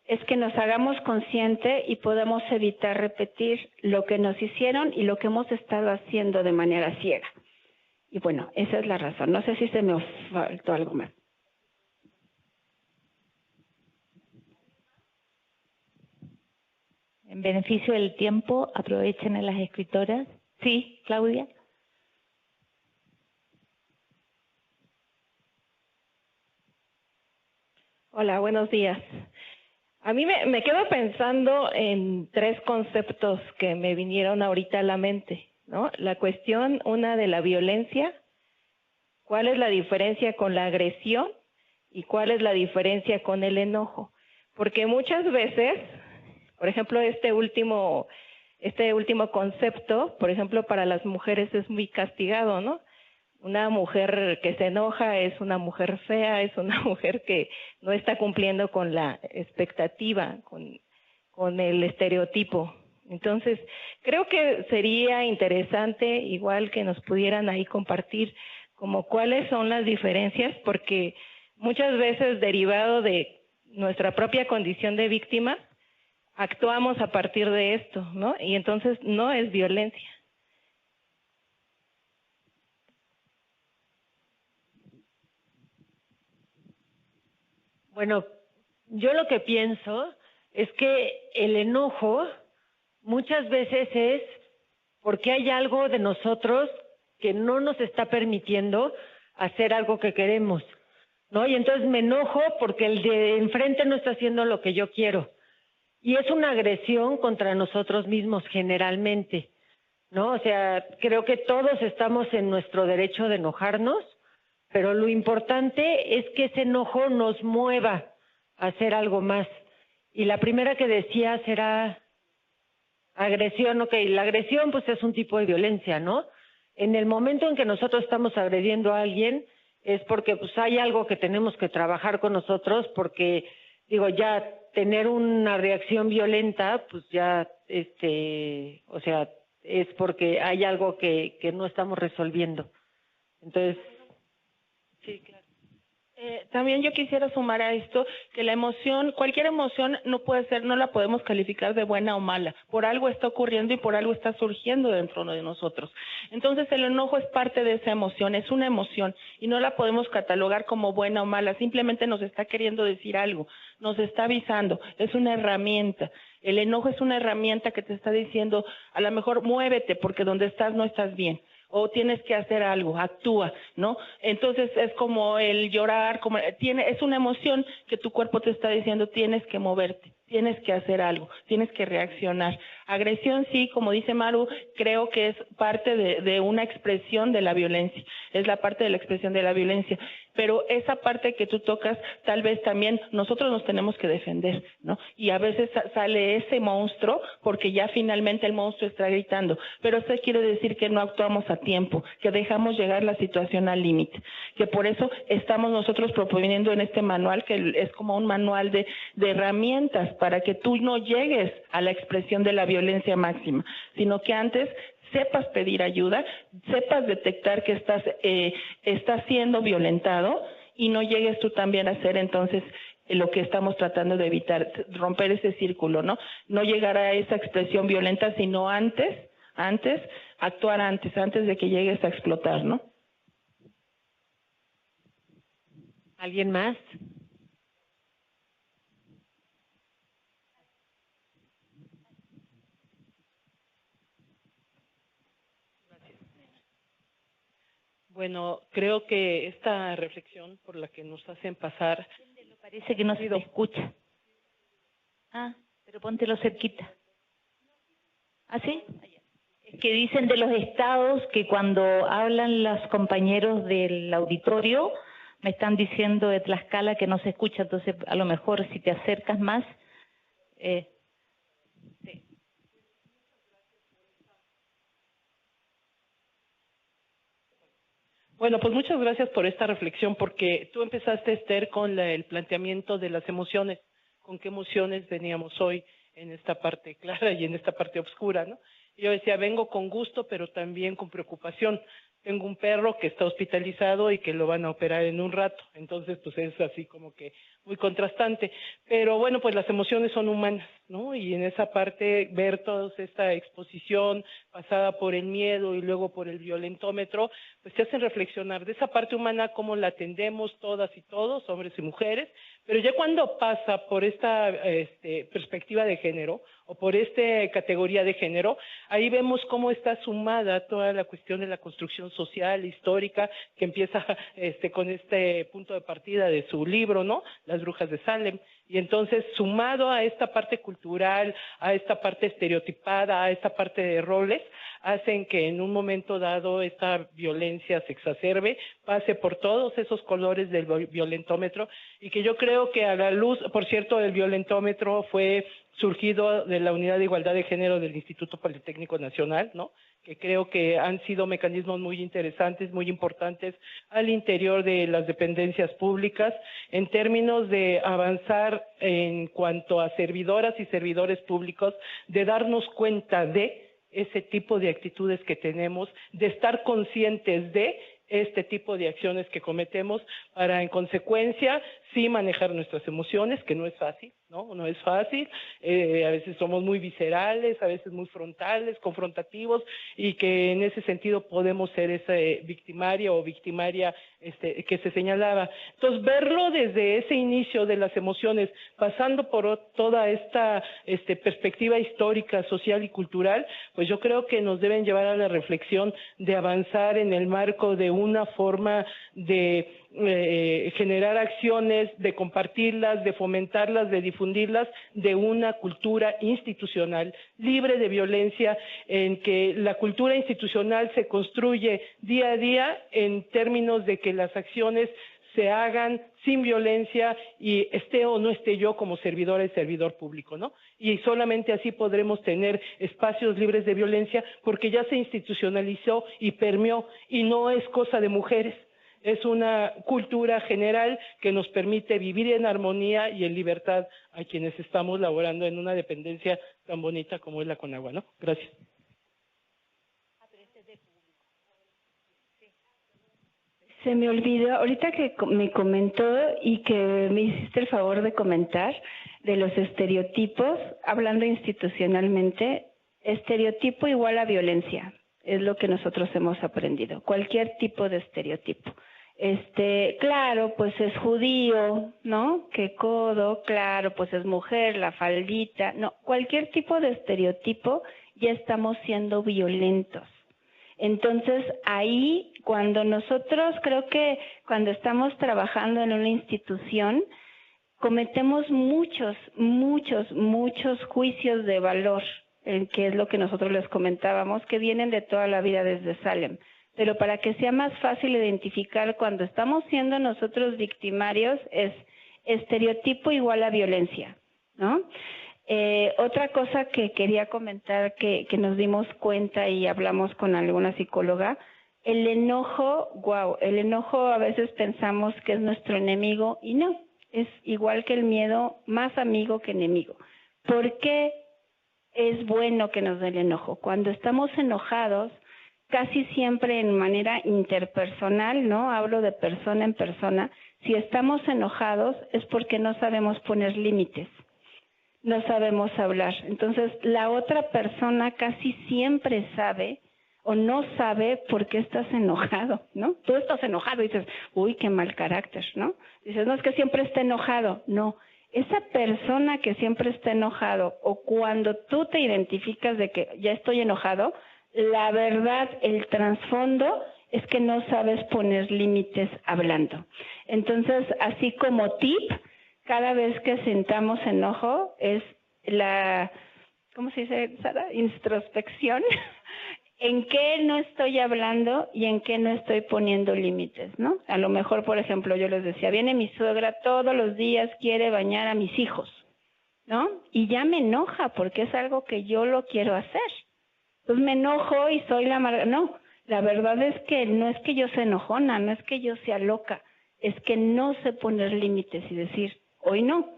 es que nos hagamos consciente y podamos evitar repetir lo que nos hicieron y lo que hemos estado haciendo de manera ciega. Y bueno, esa es la razón. No sé si se me faltó algo más. En beneficio del tiempo, aprovechen a las escritoras. Sí, Claudia. Hola, buenos días. A mí me quedo pensando en tres conceptos que me vinieron ahorita a la mente, ¿no? La cuestión, una de la violencia, cuál es la diferencia con la agresión y cuál es la diferencia con el enojo. Porque muchas veces, por ejemplo, este último concepto, por ejemplo, para las mujeres es muy castigado, ¿no? Una mujer que se enoja es una mujer fea, es una mujer que no está cumpliendo con la expectativa, con el estereotipo. Entonces, creo que sería interesante, igual que nos pudieran ahí compartir como cuáles son las diferencias, porque muchas veces derivado de nuestra propia condición de víctima, actuamos a partir de esto, ¿no? Y entonces no es violencia. Bueno, yo lo que pienso es que el enojo muchas veces es porque hay algo de nosotros que no nos está permitiendo hacer algo que queremos, ¿no? Y entonces me enojo porque el de enfrente no está haciendo lo que yo quiero. Y es una agresión contra nosotros mismos generalmente, ¿no? O sea, creo que todos estamos en nuestro derecho de enojarnos, pero lo importante es que ese enojo nos mueva a hacer algo más. Y la primera que decía será agresión. Ok, la agresión pues es un tipo de violencia, ¿no? En el momento en que nosotros estamos agrediendo a alguien es porque pues hay algo que tenemos que trabajar con nosotros, porque digo, ya tener una reacción violenta pues ya o sea, es porque hay algo que no estamos resolviendo. Entonces, sí, claro. También yo quisiera sumar a esto que la emoción, cualquier emoción no la podemos calificar de buena o mala. Por algo está ocurriendo y por algo está surgiendo dentro de nosotros. Entonces el enojo es parte de esa emoción, es una emoción y no la podemos catalogar como buena o mala. Simplemente nos está queriendo decir algo, nos está avisando, es una herramienta. El enojo es una herramienta que te está diciendo, a lo mejor muévete porque donde estás no estás bien. O tienes que hacer algo, actúa, ¿no? Entonces es como el llorar, es una emoción que tu cuerpo te está diciendo, tienes que moverte, tienes que hacer algo, tienes que reaccionar. Agresión sí, como dice Maru, creo que es parte de una expresión de la violencia, es la parte de la expresión de la violencia, pero esa parte que tú tocas, tal vez también nosotros nos tenemos que defender, ¿no? Y a veces sale ese monstruo porque ya finalmente el monstruo está gritando, pero eso quiere decir que no actuamos a tiempo, que dejamos llegar la situación al límite, que por eso estamos nosotros proponiendo en este manual, que es como un manual de herramientas para que tú no llegues a la expresión de la violencia máxima, sino que antes sepas pedir ayuda, sepas detectar que estás siendo violentado y no llegues tú también a hacer entonces lo que estamos tratando de evitar, romper ese círculo, ¿no? No llegar a esa expresión violenta, sino antes, actuar antes de que llegues a explotar, ¿no? ¿Alguien más? Bueno, creo que esta reflexión por la que nos hacen pasar... Parece que no se te escucha. Ah, pero póntelo cerquita. ¿Ah, sí? Es que dicen de los estados que cuando hablan los compañeros del auditorio, me están diciendo de Tlaxcala que no se escucha, entonces a lo mejor si te acercas más... sí. Bueno, pues muchas gracias por esta reflexión, porque tú empezaste, Esther, con el planteamiento de las emociones, con qué emociones veníamos hoy en esta parte clara y en esta parte oscura, ¿no? Yo decía, vengo con gusto, pero también con preocupación. Tengo un perro que está hospitalizado y que lo van a operar en un rato, entonces pues es así como que muy contrastante. Pero bueno, pues las emociones son humanas, ¿no? Y en esa parte ver toda esta exposición pasada por el miedo y luego por el violentómetro, pues te hacen reflexionar de esa parte humana, cómo la atendemos todas y todos, hombres y mujeres, pero ya cuando pasa por esta perspectiva de género o por esta categoría de género, ahí vemos cómo está sumada toda la cuestión de la construcción social, histórica, que empieza con este punto de partida de su libro, ¿no? Las brujas de Salem. Y entonces, sumado a esta parte cultural, a esta parte estereotipada, a esta parte de roles, hacen que en un momento dado esta violencia se exacerbe, pase por todos esos colores del violentómetro, y que yo creo que a la luz, por cierto, el violentómetro fue surgido de la Unidad de Igualdad de Género del Instituto Politécnico Nacional, ¿no? Que creo que han sido mecanismos muy interesantes, muy importantes al interior de las dependencias públicas, en términos de avanzar en cuanto a servidoras y servidores públicos, de darnos cuenta de ese tipo de actitudes que tenemos, de estar conscientes de este tipo de acciones que cometemos para, en consecuencia, sí manejar nuestras emociones, que no es fácil, ¿no? No es fácil, a veces somos muy viscerales, a veces muy frontales, confrontativos, y que en ese sentido podemos ser esa victimaria o victimaria que se señalaba. Entonces, verlo desde ese inicio de las emociones, pasando por toda esta perspectiva histórica, social y cultural, pues yo creo que nos deben llevar a la reflexión de avanzar en el marco de una forma de generar acciones, de compartirlas, de fomentarlas, de difundirlas, de una cultura institucional libre de violencia, en que la cultura institucional se construye día a día en términos de que las acciones se hagan sin violencia y esté o no esté yo como servidora y servidor público, ¿no? Y solamente así podremos tener espacios libres de violencia, porque ya se institucionalizó y permeó, y no es cosa de mujeres. Es una cultura general que nos permite vivir en armonía y en libertad a quienes estamos laborando en una dependencia tan bonita como es la Conagua, ¿no? Gracias. Se me olvidó, ahorita que me comentó y que me hiciste el favor de comentar de los estereotipos, hablando institucionalmente, estereotipo igual a violencia, es lo que nosotros hemos aprendido, cualquier tipo de estereotipo. Claro, pues es judío, ¿no? Qué codo, claro, pues es mujer, la faldita, no, cualquier tipo de estereotipo ya estamos siendo violentos. Entonces, ahí, cuando nosotros, creo que cuando estamos trabajando en una institución, cometemos muchos juicios de valor, que es lo que nosotros les comentábamos, que vienen de toda la vida desde Salem. Pero para que sea más fácil identificar cuando estamos siendo nosotros victimarios, es estereotipo igual a violencia, ¿no? Otra cosa que quería comentar que nos dimos cuenta y hablamos con alguna psicóloga, el enojo, el enojo a veces pensamos que es nuestro enemigo y no, es igual que el miedo, más amigo que enemigo. ¿Por qué es bueno que nos dé el enojo? Cuando estamos enojados, casi siempre en manera interpersonal, ¿no? Hablo de persona en persona, si estamos enojados es porque no sabemos poner límites. No sabemos hablar. Entonces, la otra persona casi siempre sabe o no sabe por qué estás enojado, ¿no? Tú estás enojado y dices, uy, qué mal carácter, ¿no? Dices, no, es que siempre está enojado. No, esa persona que siempre está enojado o cuando tú te identificas de que ya estoy enojado, la verdad, el trasfondo es que no sabes poner límites hablando. Entonces, así como tip, cada vez que sintamos enojo es la, ¿cómo se dice, Sara? Introspección. ¿En qué no estoy hablando y en qué no estoy poniendo límites, no? A lo mejor, por ejemplo, yo les decía, viene mi suegra todos los días, quiere bañar a mis hijos, ¿no? Y ya me enoja porque es algo que yo lo quiero hacer. Entonces me enojo y soy la amarga. No, La verdad es que no es que yo sea enojona, no es que yo sea loca, es que no sé poner límites y decir, hoy no,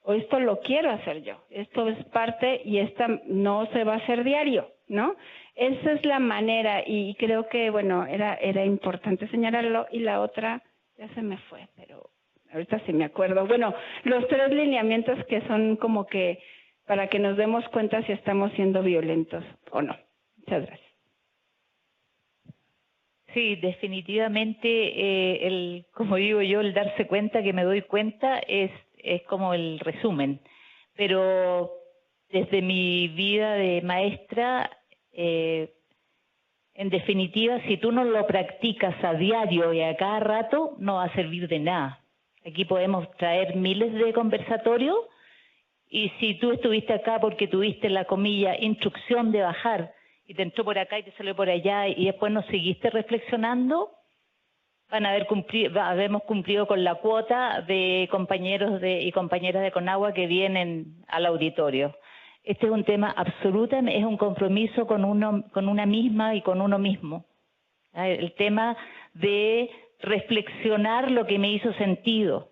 o esto lo quiero hacer yo, esto es parte y esta no se va a hacer diario, ¿no? Esa es la manera y creo que, bueno, era importante señalarlo. Y la otra, ya se me fue, pero ahorita sí me acuerdo. Bueno, los 3 lineamientos que son como que para que nos demos cuenta si estamos siendo violentos o no. Muchas gracias. Sí, definitivamente, como digo yo, el darse cuenta que me doy cuenta es como el resumen. Pero desde mi vida de maestra, en definitiva, si tú no lo practicas a diario y a cada rato, no va a servir de nada. Aquí podemos traer miles de conversatorios y si tú estuviste acá porque tuviste la comilla instrucción de bajar y te entró por acá y te salió por allá y después no seguiste reflexionando, habemos cumplido con la cuota de compañeros y compañeras de Conagua que vienen al auditorio. Este es un tema absolutamente, es un compromiso con una misma y con uno mismo. El tema de reflexionar lo que me hizo sentido.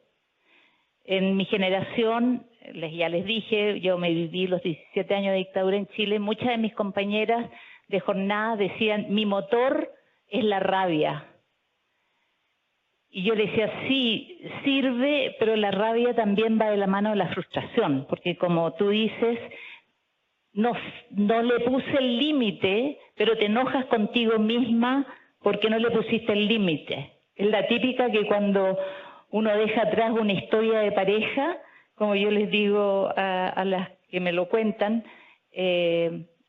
En mi generación, ya les dije, yo me viví los 17 años de dictadura en Chile, muchas de mis compañeras de jornada decían, mi motor es la rabia. Y yo le decía, sí, sirve, pero la rabia también va de la mano de la frustración, porque como tú dices, no le puse el límite, pero te enojas contigo misma porque no le pusiste el límite. Es la típica que cuando uno deja atrás una historia de pareja, como yo les digo a las que me lo cuentan,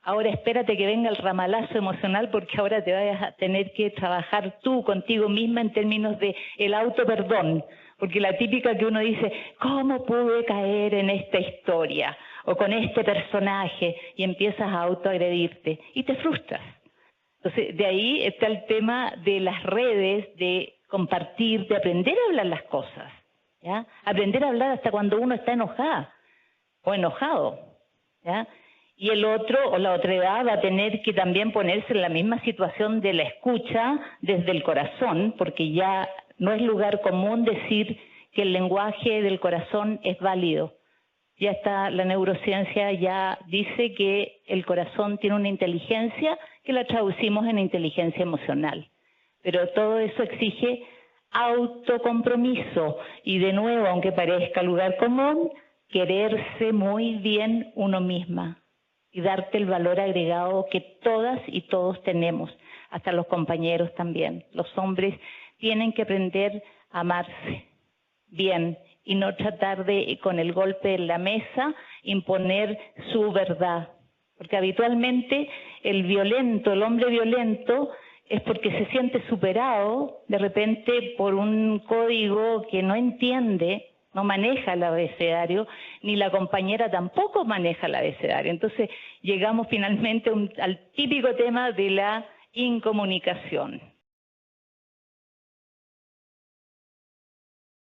ahora espérate que venga el ramalazo emocional porque ahora te vas a tener que trabajar tú contigo misma en términos de el autoperdón. Porque la típica que uno dice, ¿cómo pude caer en esta historia? O con este personaje, y empiezas a autoagredirte y te frustras. Entonces, de ahí está el tema de las redes, de compartir, de aprender a hablar las cosas, ¿ya? Aprender a hablar hasta cuando uno está enojada o enojado, ¿ya? Y el otro o la otra edad va a tener que también ponerse en la misma situación de la escucha desde el corazón, porque ya no es lugar común decir que el lenguaje del corazón es válido. Ya está, la neurociencia ya dice que el corazón tiene una inteligencia que la traducimos en inteligencia emocional. Pero todo eso exige autocompromiso y de nuevo, aunque parezca lugar común, quererse muy bien uno misma y darte el valor agregado que todas y todos tenemos, hasta los compañeros también. Los hombres tienen que aprender a amarse bien y no tratar de, con el golpe en la mesa, imponer su verdad. Porque habitualmente el violento, el hombre violento, es porque se siente superado de repente por un código que no entiende, no maneja el abecedario, ni la compañera tampoco maneja el abecedario. Entonces llegamos finalmente al típico tema de la incomunicación.